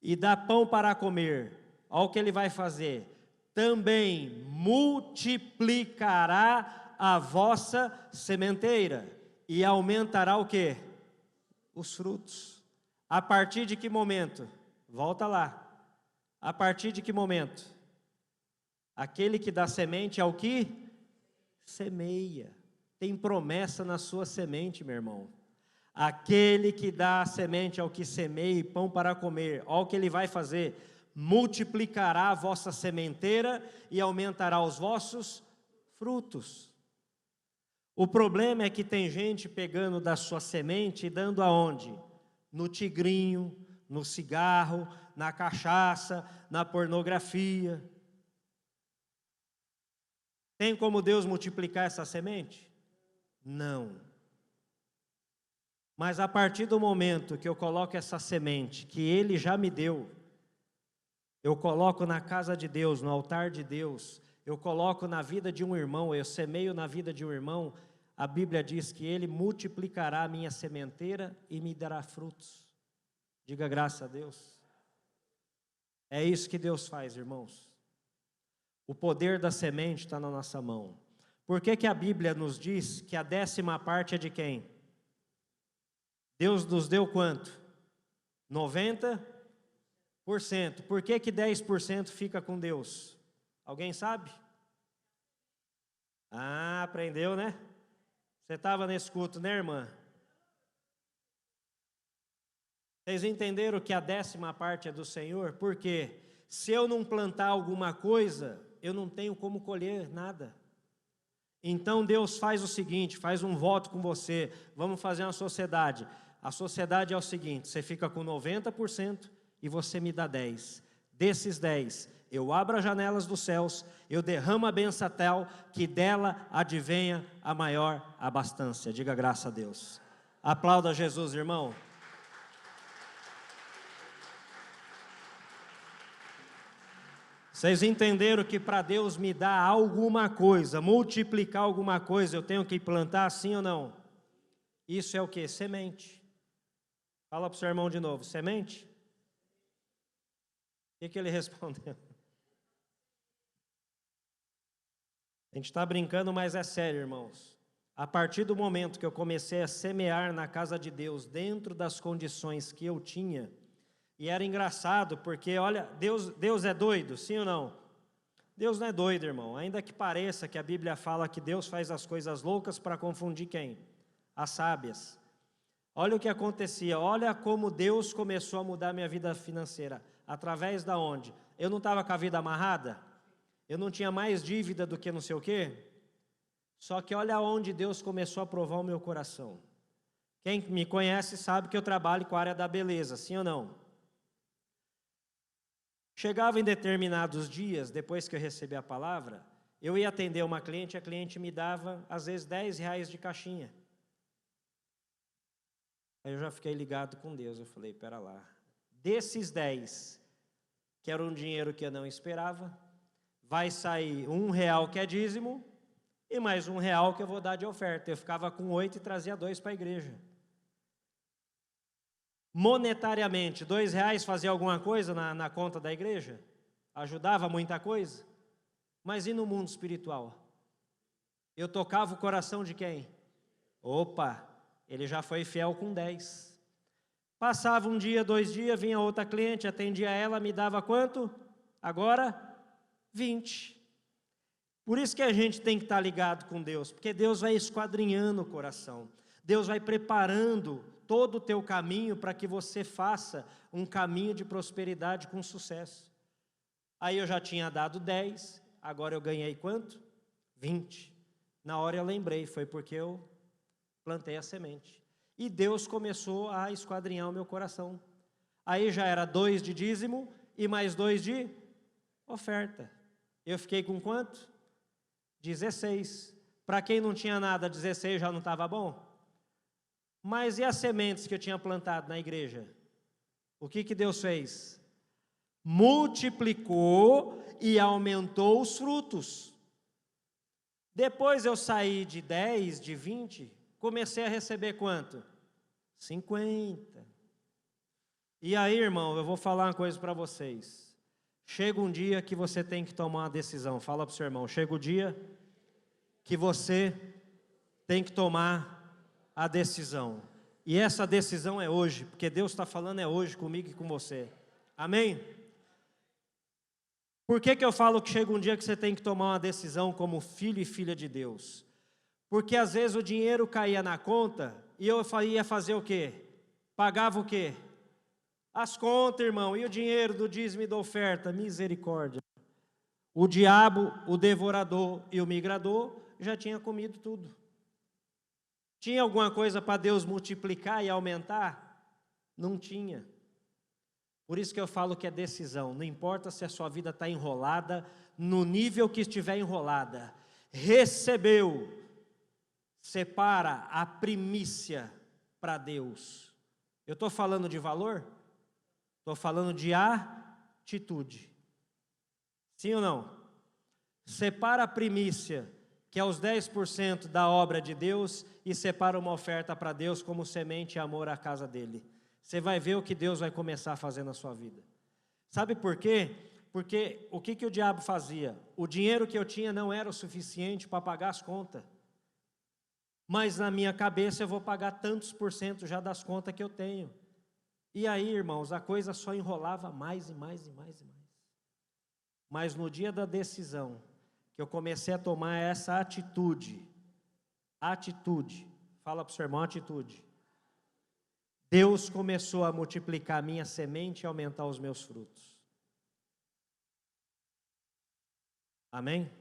E dá pão para comer. Olha o que Ele vai fazer. Também multiplicará a vossa sementeira. E aumentará o quê? Os frutos. A partir de que momento? Volta lá. A partir de que momento? Aquele que dá semente é o que? Semeia. Tem promessa na sua semente, meu irmão. Aquele que dá semente ao que semeia e pão para comer. Olha o que ele vai fazer. Multiplicará a vossa sementeira e aumentará os vossos frutos. O problema é que tem gente pegando da sua semente e dando aonde? No tigrinho, no cigarro, na cachaça, na pornografia. Tem como Deus multiplicar essa semente? Não. Mas a partir do momento que eu coloco essa semente, que Ele já me deu, eu coloco na casa de Deus, no altar de Deus, eu coloco na vida de um irmão, eu semeio na vida de um irmão, a Bíblia diz que Ele multiplicará a minha sementeira e me dará frutos. Diga graças a Deus. É isso que Deus faz, irmãos. O poder da semente está na nossa mão. Por que que a Bíblia nos diz que a 10ª parte é de quem? Deus nos deu quanto? 90%. Por que que 10% fica com Deus? Alguém sabe? Ah, aprendeu, né? Você estava nesse culto, né, irmã? Vocês entenderam que a 10ª parte é do Senhor? Porque se eu não plantar alguma coisa, eu não tenho como colher nada. Então Deus faz o seguinte, faz um voto com você, vamos fazer uma sociedade. A sociedade é o seguinte, você fica com 90% e você me dá 10%. Desses 10%, eu abro as janelas dos céus, eu derramo a bênção tal, que dela advenha a maior abastança. Diga graças a Deus. Aplauda Jesus, irmão. Vocês entenderam que para Deus me dar alguma coisa, multiplicar alguma coisa, eu tenho que plantar sim ou não? Isso é o que? Semente. Fala para o seu irmão de novo, semente? O que ele respondeu? A gente está brincando, mas é sério, irmãos. A partir do momento que eu comecei a semear na casa de Deus, dentro das condições que eu tinha, e era engraçado, porque, olha, Deus é doido, sim ou não? Deus não é doido, irmão. Ainda que pareça que a Bíblia fala que Deus faz as coisas loucas para confundir quem? As sábias. Olha o que acontecia, olha como Deus começou a mudar minha vida financeira. Através da onde? Eu não estava com a vida amarrada? Eu não tinha mais dívida do que não sei o quê? Só que olha onde Deus começou a provar o meu coração. Quem me conhece sabe que eu trabalho com a área da beleza, sim ou não? Chegava em determinados dias, depois que eu recebi a palavra, eu ia atender uma cliente, a cliente me dava, às vezes, R$10 de caixinha. Aí eu já fiquei ligado com Deus, eu falei, pera lá, desses 10, que era um dinheiro que eu não esperava, vai sair R$1 que é dízimo, e mais R$1 que eu vou dar de oferta. Eu ficava com 8 e trazia 2 para a igreja. Monetariamente, R$2 fazia alguma coisa na conta da igreja? Ajudava muita coisa? Mas e no mundo espiritual? Eu tocava o coração de quem? Opa, ele já foi fiel com 10. Passava um dia, 2 dias, vinha outra cliente, atendia ela, me dava quanto? Agora, 20. Por isso que a gente tem que estar ligado com Deus, porque Deus vai esquadrinhando o coração. Deus vai preparando todo o teu caminho para que você faça um caminho de prosperidade com sucesso. Aí eu já tinha dado 10, agora eu ganhei quanto? 20. Na hora eu lembrei, foi porque eu plantei a semente. E Deus começou a esquadrinhar o meu coração. Aí já era 2 de dízimo e mais 2 de oferta. Eu fiquei com quanto? 16. Para quem não tinha nada, 16 já não estava bom? Mas e as sementes que eu tinha plantado na igreja? O que Deus fez? Multiplicou e aumentou os frutos. Depois eu saí de 10, de 20, comecei a receber quanto? 50. E aí, irmão, eu vou falar uma coisa para vocês. Chega um dia que você tem que tomar uma decisão. Fala para o seu irmão, chega o dia que você tem que tomar a decisão. E essa decisão é hoje, porque Deus está falando é hoje comigo e com você. Amém? Por que eu falo que chega um dia que você tem que tomar uma decisão como filho e filha de Deus? Porque às vezes o dinheiro caía na conta e eu ia fazer o quê? Pagava o quê? As contas, irmão, e o dinheiro do dízimo e da oferta, misericórdia. O diabo, o devorador e o migrador já tinha comido tudo. Tinha alguma coisa para Deus multiplicar e aumentar? Não tinha. Por isso que eu falo que é decisão. Não importa se a sua vida está enrolada, no nível que estiver enrolada. Recebeu, separa a primícia para Deus. Eu estou falando de valor? Estou falando de atitude. Sim ou não? Separa a primícia, que é os 10% da obra de Deus, e separa uma oferta para Deus como semente e amor à casa dele. Você vai ver o que Deus vai começar a fazer na sua vida. Sabe por quê? Porque o que o diabo fazia? O dinheiro que eu tinha não era o suficiente para pagar as contas. Mas na minha cabeça eu vou pagar tantos por cento já das contas que eu tenho. E aí, irmãos, a coisa só enrolava mais e mais e mais e mais. Mas no dia da decisão, que eu comecei a tomar essa atitude, fala para o seu irmão, atitude. Deus começou a multiplicar a minha semente e aumentar os meus frutos. Amém?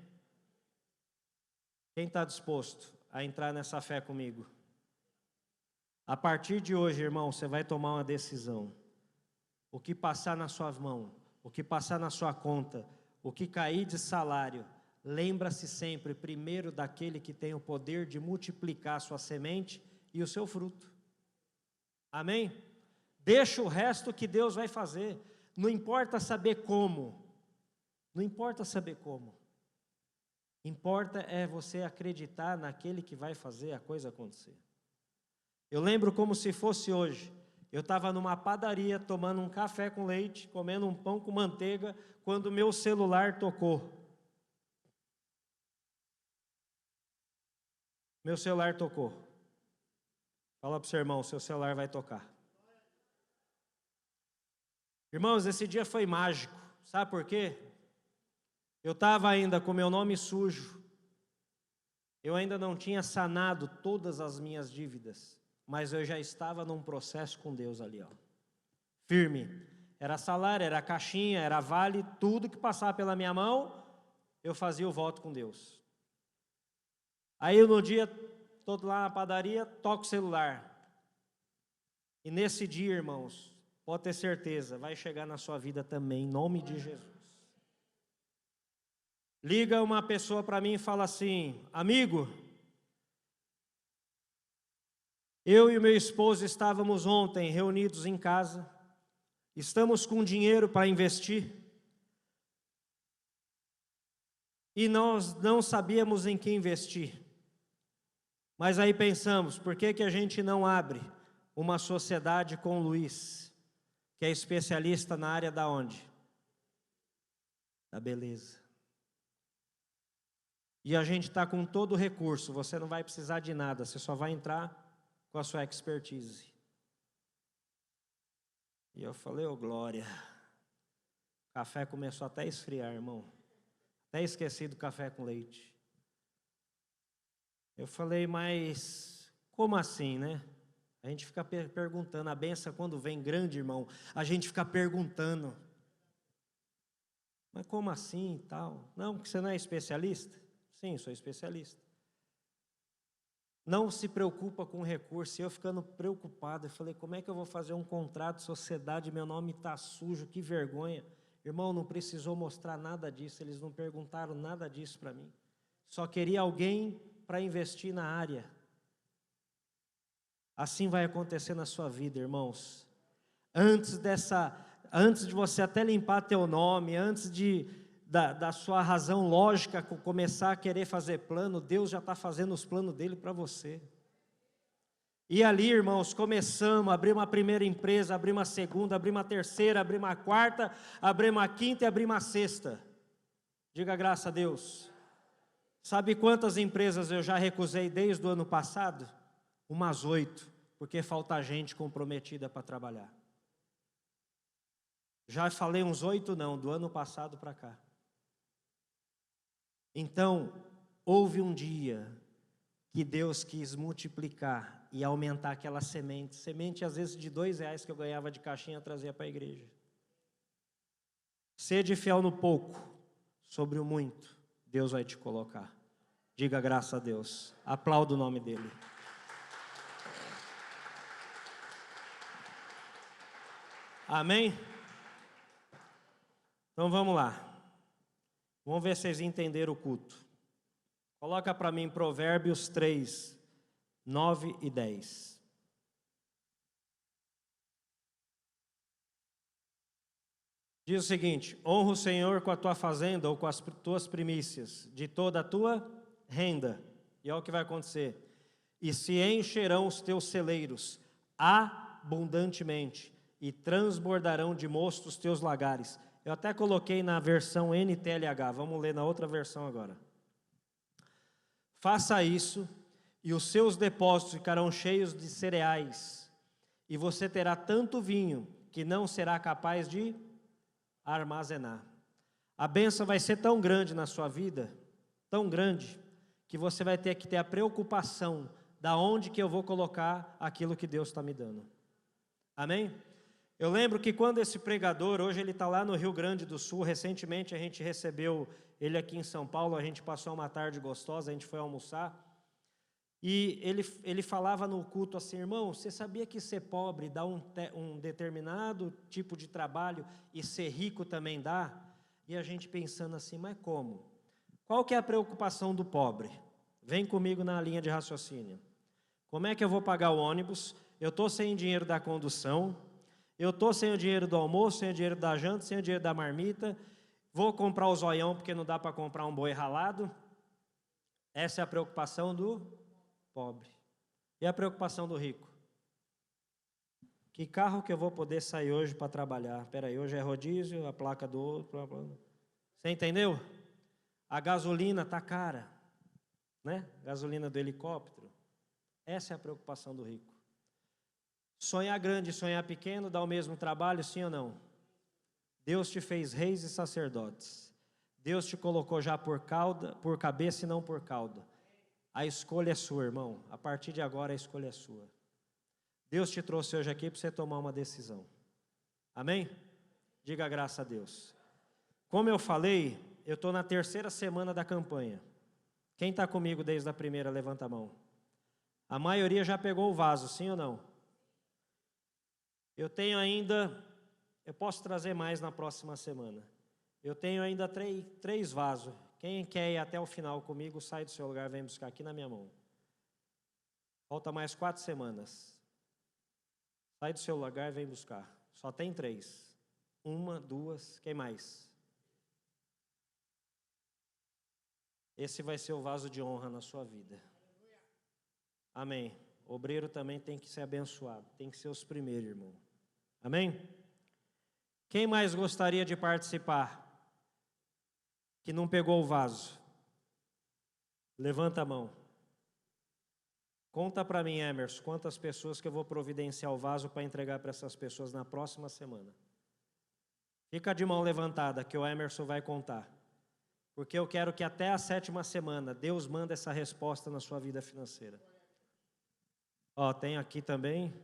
Quem está disposto a entrar nessa fé comigo? A partir de hoje, irmão, você vai tomar uma decisão. O que passar na sua mão, o que passar na sua conta, o que cair de salário, lembra-se sempre primeiro daquele que tem o poder de multiplicar a sua semente e o seu fruto. Amém? Deixa o resto que Deus vai fazer. Não importa saber como. Não importa saber como. Importa é você acreditar naquele que vai fazer a coisa acontecer. Eu lembro como se fosse hoje. Eu estava numa padaria tomando um café com leite, comendo um pão com manteiga, quando meu celular tocou. Meu celular tocou. Fala para o seu irmão, seu celular vai tocar. Irmãos, esse dia foi mágico. Sabe por quê? Eu estava ainda com meu nome sujo. Eu ainda não tinha sanado todas as minhas dívidas. Mas eu já estava num processo com Deus ali, ó. Firme. Era salário, era caixinha, era vale, tudo que passava pela minha mão, eu fazia o voto com Deus. Aí no dia, estou lá na padaria, toco o celular. E nesse dia, irmãos, pode ter certeza, vai chegar na sua vida também, em nome de Jesus. Liga uma pessoa para mim e fala assim: amigo, eu e meu esposo estávamos ontem reunidos em casa, estamos com dinheiro para investir, e nós não sabíamos em que investir. Mas aí pensamos, por que a gente não abre uma sociedade com o Luiz, que é especialista na área da onde? Da beleza. E a gente está com todo o recurso, você não vai precisar de nada, você só vai entrar com a sua expertise. E eu falei, ô glória. O café começou até a esfriar, irmão. Até esqueci do café com leite. Eu falei, mas como assim, né? A gente fica perguntando, a benção quando vem grande, irmão, a gente fica perguntando. Mas como assim e tal? Não, porque você não é especialista? Sim, sou especialista. Não se preocupa com o recurso. E eu ficando preocupado, eu falei, como é que eu vou fazer um contrato de sociedade, meu nome está sujo, que vergonha. Irmão, não precisou mostrar nada disso, eles não perguntaram nada disso para mim. Só queria alguém para investir na área. Assim vai acontecer na sua vida, irmãos. Antes de você até limpar teu nome, antes de da sua razão lógica começar a querer fazer plano, Deus já está fazendo os planos dele para você. E ali, irmãos, começamos a abrir uma primeira empresa, abrir uma segunda, abrir uma terceira, abrir uma quarta, abrir uma quinta e abrir uma sexta. Diga graças a Deus. Sabe quantas empresas eu já recusei desde o ano passado? Umas 8, porque falta gente comprometida para trabalhar. Já falei uns 8 não, do ano passado para cá. Então, houve um dia que Deus quis multiplicar e aumentar aquela semente. Semente às vezes de R$2 que eu ganhava de caixinha, trazia para a igreja. Sede fiel no pouco, sobre o muito, Deus vai te colocar. Diga graças a Deus. Aplauda o nome dele. Amém? Então vamos lá. Vamos ver se vocês entenderam o culto. Coloca para mim Provérbios 3, 9 e 10. Diz o seguinte: honra o Senhor com a tua fazenda ou com as tuas primícias, de toda a tua renda. E olha o que vai acontecer. E se encherão os teus celeiros abundantemente, e transbordarão de mosto os teus lagares. Eu até coloquei na versão NTLH, vamos ler na outra versão agora. Faça isso, e os seus depósitos ficarão cheios de cereais, e você terá tanto vinho, que não será capaz de armazenar. A bênção vai ser tão grande na sua vida, tão grande, que você vai ter que ter a preocupação, da onde que eu vou colocar aquilo que Deus está me dando. Amém? Eu lembro que quando esse pregador, hoje ele está lá no Rio Grande do Sul, recentemente a gente recebeu ele aqui em São Paulo, a gente passou uma tarde gostosa, a gente foi almoçar, e ele falava no culto assim: irmão, você sabia que ser pobre dá um determinado tipo de trabalho e ser rico também dá? E a gente pensando assim, mas como? Qual que é a preocupação do pobre? Vem comigo na linha de raciocínio. Como é que eu vou pagar o ônibus? Eu estou sem dinheiro da condução, eu estou sem o dinheiro do almoço, sem o dinheiro da janta, sem o dinheiro da marmita, vou comprar o zoião porque não dá para comprar um boi ralado. Essa é a preocupação do pobre. E a preocupação do rico? Que carro que eu vou poder sair hoje para trabalhar? Espera aí, hoje é rodízio, a placa do outro. Você entendeu? A gasolina está cara, né? Gasolina do helicóptero. Essa é a preocupação do rico. Sonhar grande e sonhar pequeno dá o mesmo trabalho, sim ou não? Deus te fez reis e sacerdotes. Deus te colocou já por cabeça e não por cauda. A escolha é sua, irmão. A partir de agora a escolha é sua. Deus te trouxe hoje aqui para você tomar uma decisão. Amém? Diga graças a Deus. Como eu falei, eu estou na 3ª semana da campanha. Quem está comigo desde a primeira, levanta a mão. A maioria já pegou o vaso, sim ou não? Eu tenho ainda, eu posso trazer mais na próxima semana. Eu tenho ainda 3 vasos. Quem quer ir até o final comigo, sai do seu lugar, vem buscar aqui na minha mão. Falta mais 4 semanas. Sai do seu lugar e vem buscar. Só tem 3. 1, 2, quem mais? Esse vai ser o vaso de honra na sua vida. Amém. O obreiro também tem que ser abençoado. Tem que ser os primeiros, irmão. Amém? Quem mais gostaria de participar? Que não pegou o vaso? Levanta a mão. Conta para mim, Emerson, quantas pessoas que eu vou providenciar o vaso para entregar para essas pessoas na próxima semana. Fica de mão levantada que o Emerson vai contar. Porque eu quero que até a 7ª semana Deus manda essa resposta na sua vida financeira. Ó, tem aqui também.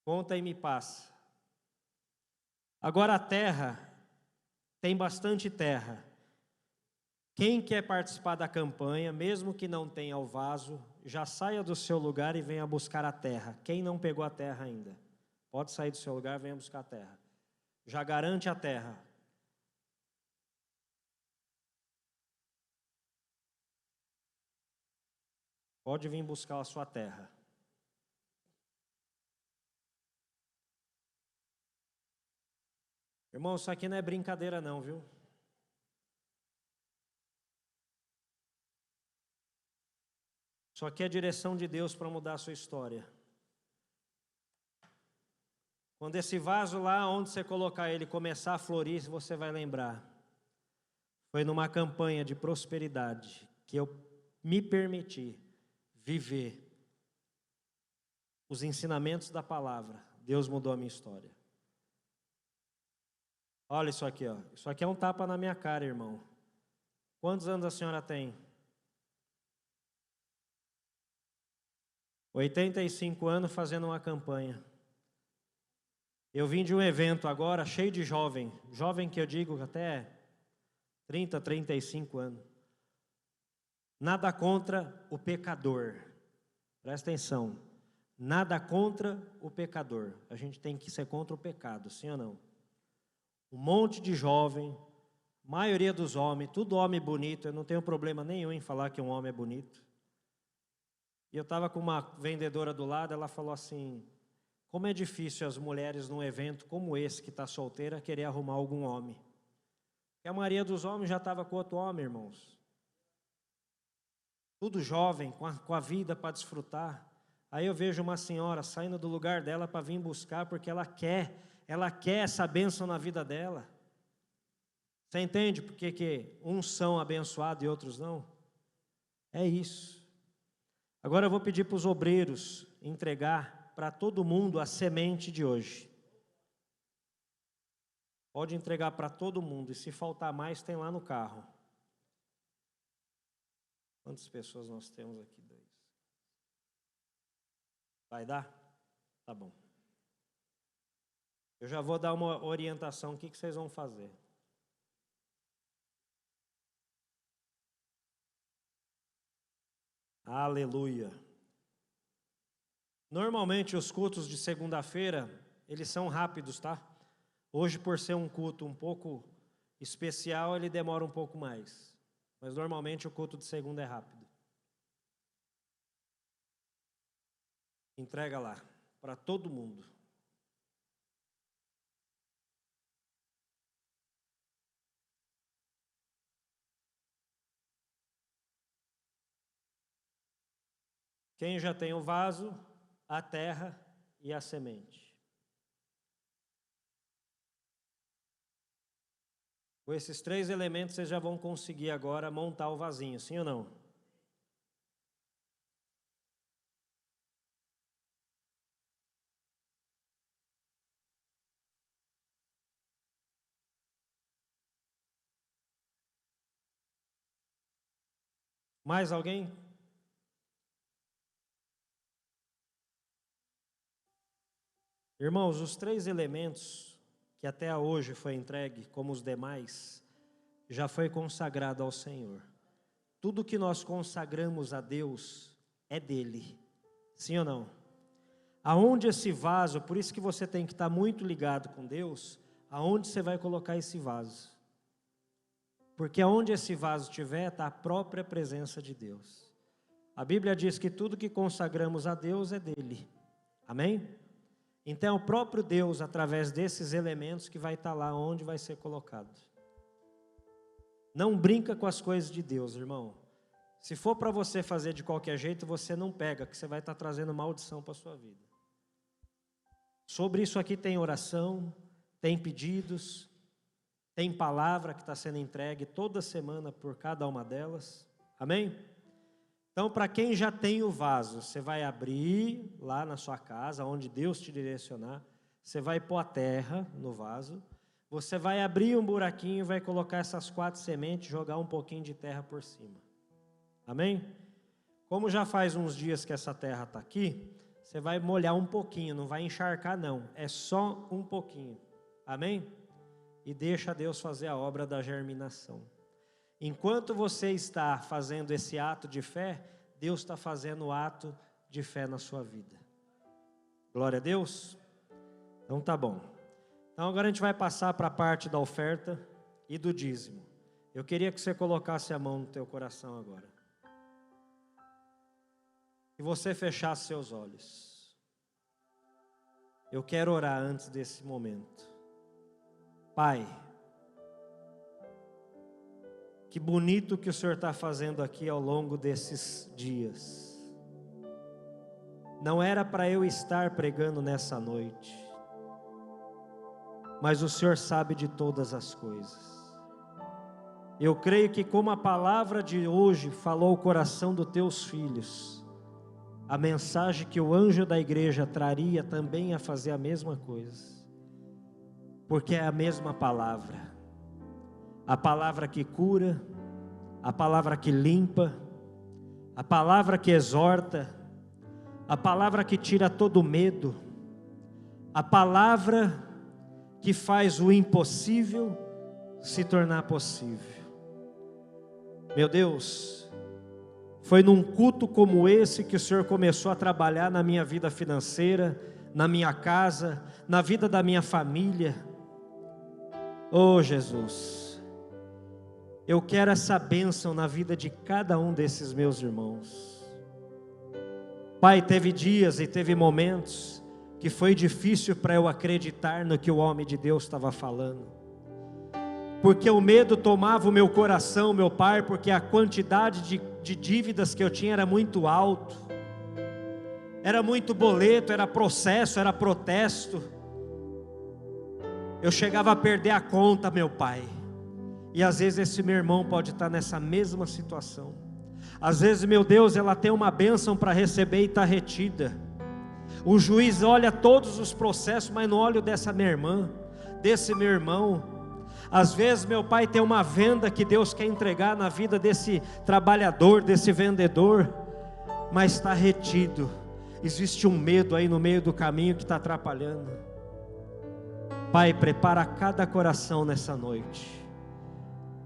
Conta e me passa. Agora a terra, tem bastante terra. Quem quer participar da campanha, mesmo que não tenha o vaso, já saia do seu lugar e venha buscar a terra. Quem não pegou a terra ainda, pode sair do seu lugar e venha buscar a terra. Já garante a terra. Pode vir buscar a sua terra. Irmão, isso aqui não é brincadeira não, viu? Isso aqui é a direção de Deus para mudar a sua história. Quando esse vaso lá, onde você colocar ele, começar a florir, você vai lembrar. Foi numa campanha de prosperidade que eu me permiti viver os ensinamentos da palavra. Deus mudou a minha história. Olha isso aqui, ó. Isso aqui é um tapa na minha cara, irmão. Quantos anos a senhora tem? 85 anos fazendo uma campanha. Eu vim de um evento agora cheio de jovem que eu digo até 30, 35 anos. Nada contra o pecador. Presta atenção. Nada contra o pecador. A gente tem que ser contra o pecado, sim ou não? Um monte de jovem, maioria dos homens, tudo homem bonito. Eu não tenho problema nenhum em falar que um homem é bonito. E eu estava com uma vendedora do lado, ela falou assim: como é difícil as mulheres num evento como esse, que está solteira, querer arrumar algum homem. Porque a maioria dos homens já estava com outro homem, irmãos. Tudo jovem, com a vida para desfrutar. Aí eu vejo uma senhora saindo do lugar dela para vir buscar, porque ela quer essa bênção na vida dela. Você entende por que uns são abençoados e outros não? É isso. Agora eu vou pedir para os obreiros entregar para todo mundo a semente de hoje. Pode entregar para todo mundo, e se faltar mais, tem lá no carro. Quantas pessoas nós temos aqui? 2. Vai dar? Tá bom. Eu já vou dar uma orientação, o que vocês vão fazer. Aleluia. Normalmente os cultos de segunda-feira, eles são rápidos, tá? Hoje, por ser um culto um pouco especial, ele demora um pouco mais. Mas normalmente o culto de segunda é rápido. Entrega lá, para todo mundo. Quem já tem o vaso, a terra e a semente. Com esses 3 elementos, vocês já vão conseguir agora montar o vasinho, sim ou não? Mais alguém? Irmãos, os 3 elementos que até hoje foi entregue, como os demais, já foi consagrado ao Senhor. Tudo que nós consagramos a Deus é dele, sim ou não? Aonde esse vaso, por isso que você tem que estar muito ligado com Deus, aonde você vai colocar esse vaso. Porque aonde esse vaso estiver, está a própria presença de Deus. A Bíblia diz que tudo que consagramos a Deus é dele. Amém? Então é o próprio Deus, através desses elementos, que vai estar lá onde vai ser colocado. Não brinca com as coisas de Deus, irmão. Se for para você fazer de qualquer jeito, você não pega, que você vai estar trazendo maldição para a sua vida. Sobre isso aqui tem oração, tem pedidos, tem palavra que está sendo entregue toda semana por cada uma delas. Amém? Então, para quem já tem o vaso, você vai abrir lá na sua casa, onde Deus te direcionar. Você vai pôr a terra no vaso. Você vai abrir um buraquinho e vai colocar essas 4 sementes, jogar um pouquinho de terra por cima. Amém? Como já faz uns dias que essa terra está aqui, você vai molhar um pouquinho, não vai encharcar não. É só um pouquinho. Amém? E deixa Deus fazer a obra da germinação. Enquanto você está fazendo esse ato de fé, Deus está fazendo o ato de fé na sua vida. Glória a Deus. Então tá bom. Então agora a gente vai passar para a parte da oferta e do dízimo. Eu queria que você colocasse a mão no teu coração agora. E você fechasse seus olhos. Eu quero orar antes desse momento. Pai, que bonito que o Senhor está fazendo aqui ao longo desses dias. Não era para eu estar pregando nessa noite, mas o Senhor sabe de todas as coisas. Eu creio que como a palavra de hoje falou ao coração dos teus filhos, a mensagem que o anjo da igreja traria também a fazer a mesma coisa, porque é a mesma palavra, a palavra que cura, a palavra que limpa, a palavra que exorta, a palavra que tira todo medo, a palavra que faz o impossível se tornar possível. Meu Deus, foi num culto como esse que o Senhor começou a trabalhar na minha vida financeira, na minha casa, na vida da minha família. Oh Jesus, eu quero essa bênção na vida de cada um desses meus irmãos. Pai, teve dias e teve momentos que foi difícil para eu acreditar no que o homem de Deus estava falando, porque o medo tomava o meu coração, meu Pai, porque a quantidade de dívidas que eu tinha era muito alto, era muito boleto, era processo, era protesto. Eu chegava a perder a conta, meu Pai. E às vezes esse meu irmão pode estar nessa mesma situação. Às vezes, meu Deus, ela tem uma bênção para receber e está retida. O juiz olha todos os processos, mas não olha o dessa minha irmã, desse meu irmão. Às vezes, meu Pai, tem uma venda que Deus quer entregar na vida desse trabalhador, desse vendedor, mas está retido. Existe um medo aí no meio do caminho que está atrapalhando. Pai, prepara cada coração nessa noite,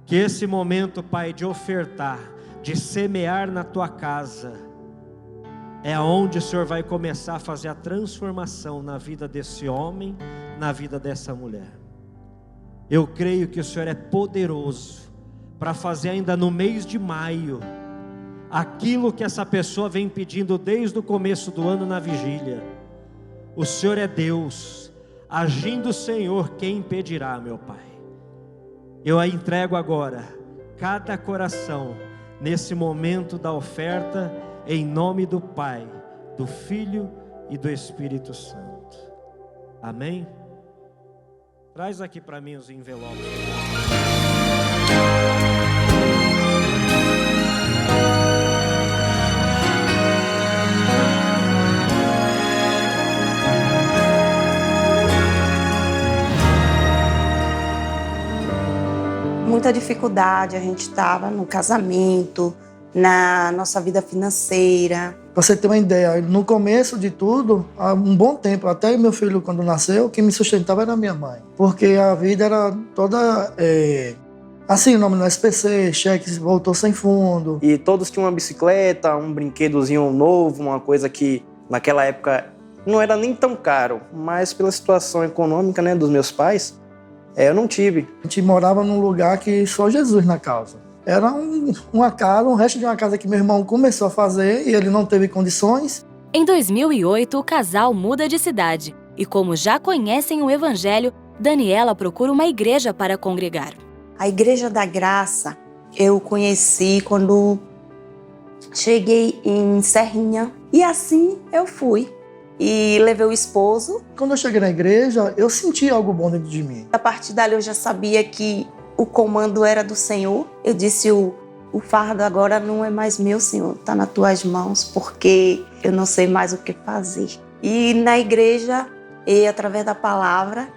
que esse momento, Pai, de ofertar, de semear na tua casa, é aonde o Senhor vai começar a fazer a transformação na vida desse homem, na vida dessa mulher. Eu creio que o Senhor é poderoso para fazer ainda no mês de maio aquilo que essa pessoa vem pedindo desde o começo do ano na vigília. O Senhor é Deus, agindo o Senhor, quem impedirá, meu Pai? Eu a entrego agora cada coração nesse momento da oferta, em nome do Pai, do Filho e do Espírito Santo. Amém? Traz aqui para mim os envelopes. Muita dificuldade, a gente estava no casamento, na nossa vida financeira. Para você ter uma ideia, no começo de tudo, há um bom tempo, até meu filho quando nasceu, quem me sustentava era minha mãe. Porque a vida era toda, assim, o nome no SPC, cheque voltou sem fundo. E todos tinham uma bicicleta, um brinquedozinho novo, uma coisa que naquela época não era nem tão caro, mas pela situação econômica, né, dos meus pais, eu não tive. A gente morava num lugar que só Jesus na casa. Era uma casa, um resto de uma casa que meu irmão começou a fazer e ele não teve condições. Em 2008, o casal muda de cidade e, como já conhecem o Evangelho, Daniela procura uma igreja para congregar. A Igreja da Graça eu conheci quando cheguei em Serrinha e assim eu fui e levei o esposo. Quando eu cheguei na igreja, eu senti algo bom dentro de mim. A partir dali eu já sabia que o comando era do Senhor. Eu disse, o fardo agora não é mais meu, Senhor, está nas tuas mãos, porque eu não sei mais o que fazer. E na igreja, através da palavra,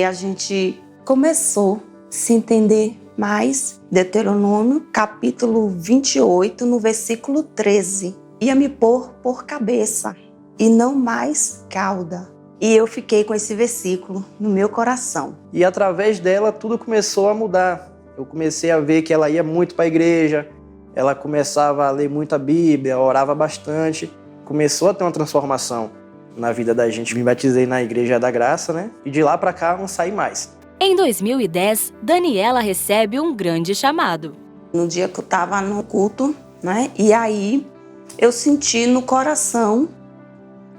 a gente começou a se entender mais. Deuteronômio, capítulo 28, no versículo 13. Ia me pôr por cabeça e não mais cauda. E eu fiquei com esse versículo no meu coração. E através dela tudo começou a mudar. Eu comecei a ver que ela ia muito para a igreja, ela começava a ler muito a Bíblia, orava bastante. Começou a ter uma transformação na vida da gente. Me batizei na Igreja da Graça, né? E de lá para cá não saí mais. Em 2010, Daniela recebe um grande chamado. No dia que eu estava no culto, né? E aí eu senti no coração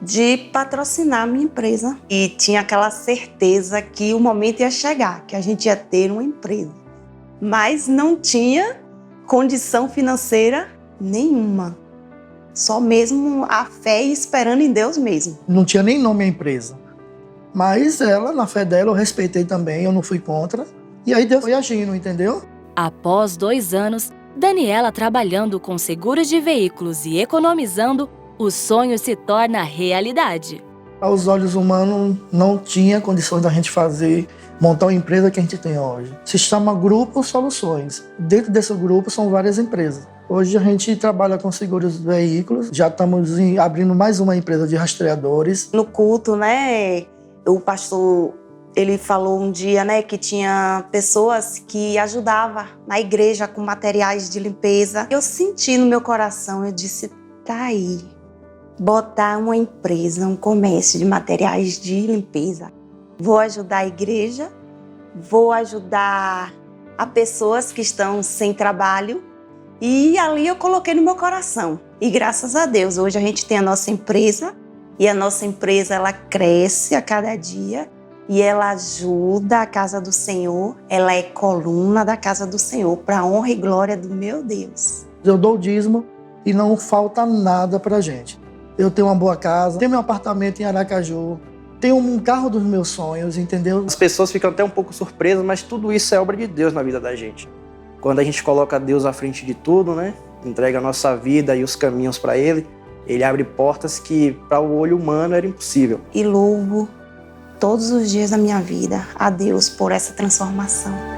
de patrocinar a minha empresa. E tinha aquela certeza que o momento ia chegar, que a gente ia ter uma empresa. Mas não tinha condição financeira nenhuma. Só mesmo a fé e esperando em Deus mesmo. Não tinha nem nome a empresa. Mas ela, na fé dela, eu respeitei também, eu não fui contra. E aí Deus foi agindo, entendeu? Após 2 anos, Daniela trabalhando com seguros de veículos e economizando, o sonho se torna realidade. Aos olhos humanos, não tinha condições da gente montar uma empresa que a gente tem hoje. Se chama Grupo Soluções. Dentro desse grupo são várias empresas. Hoje a gente trabalha com seguros de veículos, já estamos abrindo mais uma empresa de rastreadores. No culto, né, o pastor, ele falou um dia, né, que tinha pessoas que ajudavam na igreja com materiais de limpeza. Eu senti no meu coração, eu disse, tá aí, botar uma empresa, um comércio de materiais de limpeza. Vou ajudar a igreja, vou ajudar a pessoas que estão sem trabalho. E ali eu coloquei no meu coração. E graças a Deus, hoje a gente tem a nossa empresa. E a nossa empresa, ela cresce a cada dia. E ela ajuda a casa do Senhor. Ela é coluna da casa do Senhor, para a honra e glória do meu Deus. Eu dou o dízimo e não falta nada pra gente. Eu tenho uma boa casa, tenho meu apartamento em Aracaju, tenho um carro dos meus sonhos, entendeu? As pessoas ficam até um pouco surpresas, mas tudo isso é obra de Deus na vida da gente. Quando a gente coloca Deus à frente de tudo, né? Entrega a nossa vida e os caminhos para Ele, Ele abre portas que para o olho humano era impossível. E louvo todos os dias da minha vida a Deus por essa transformação.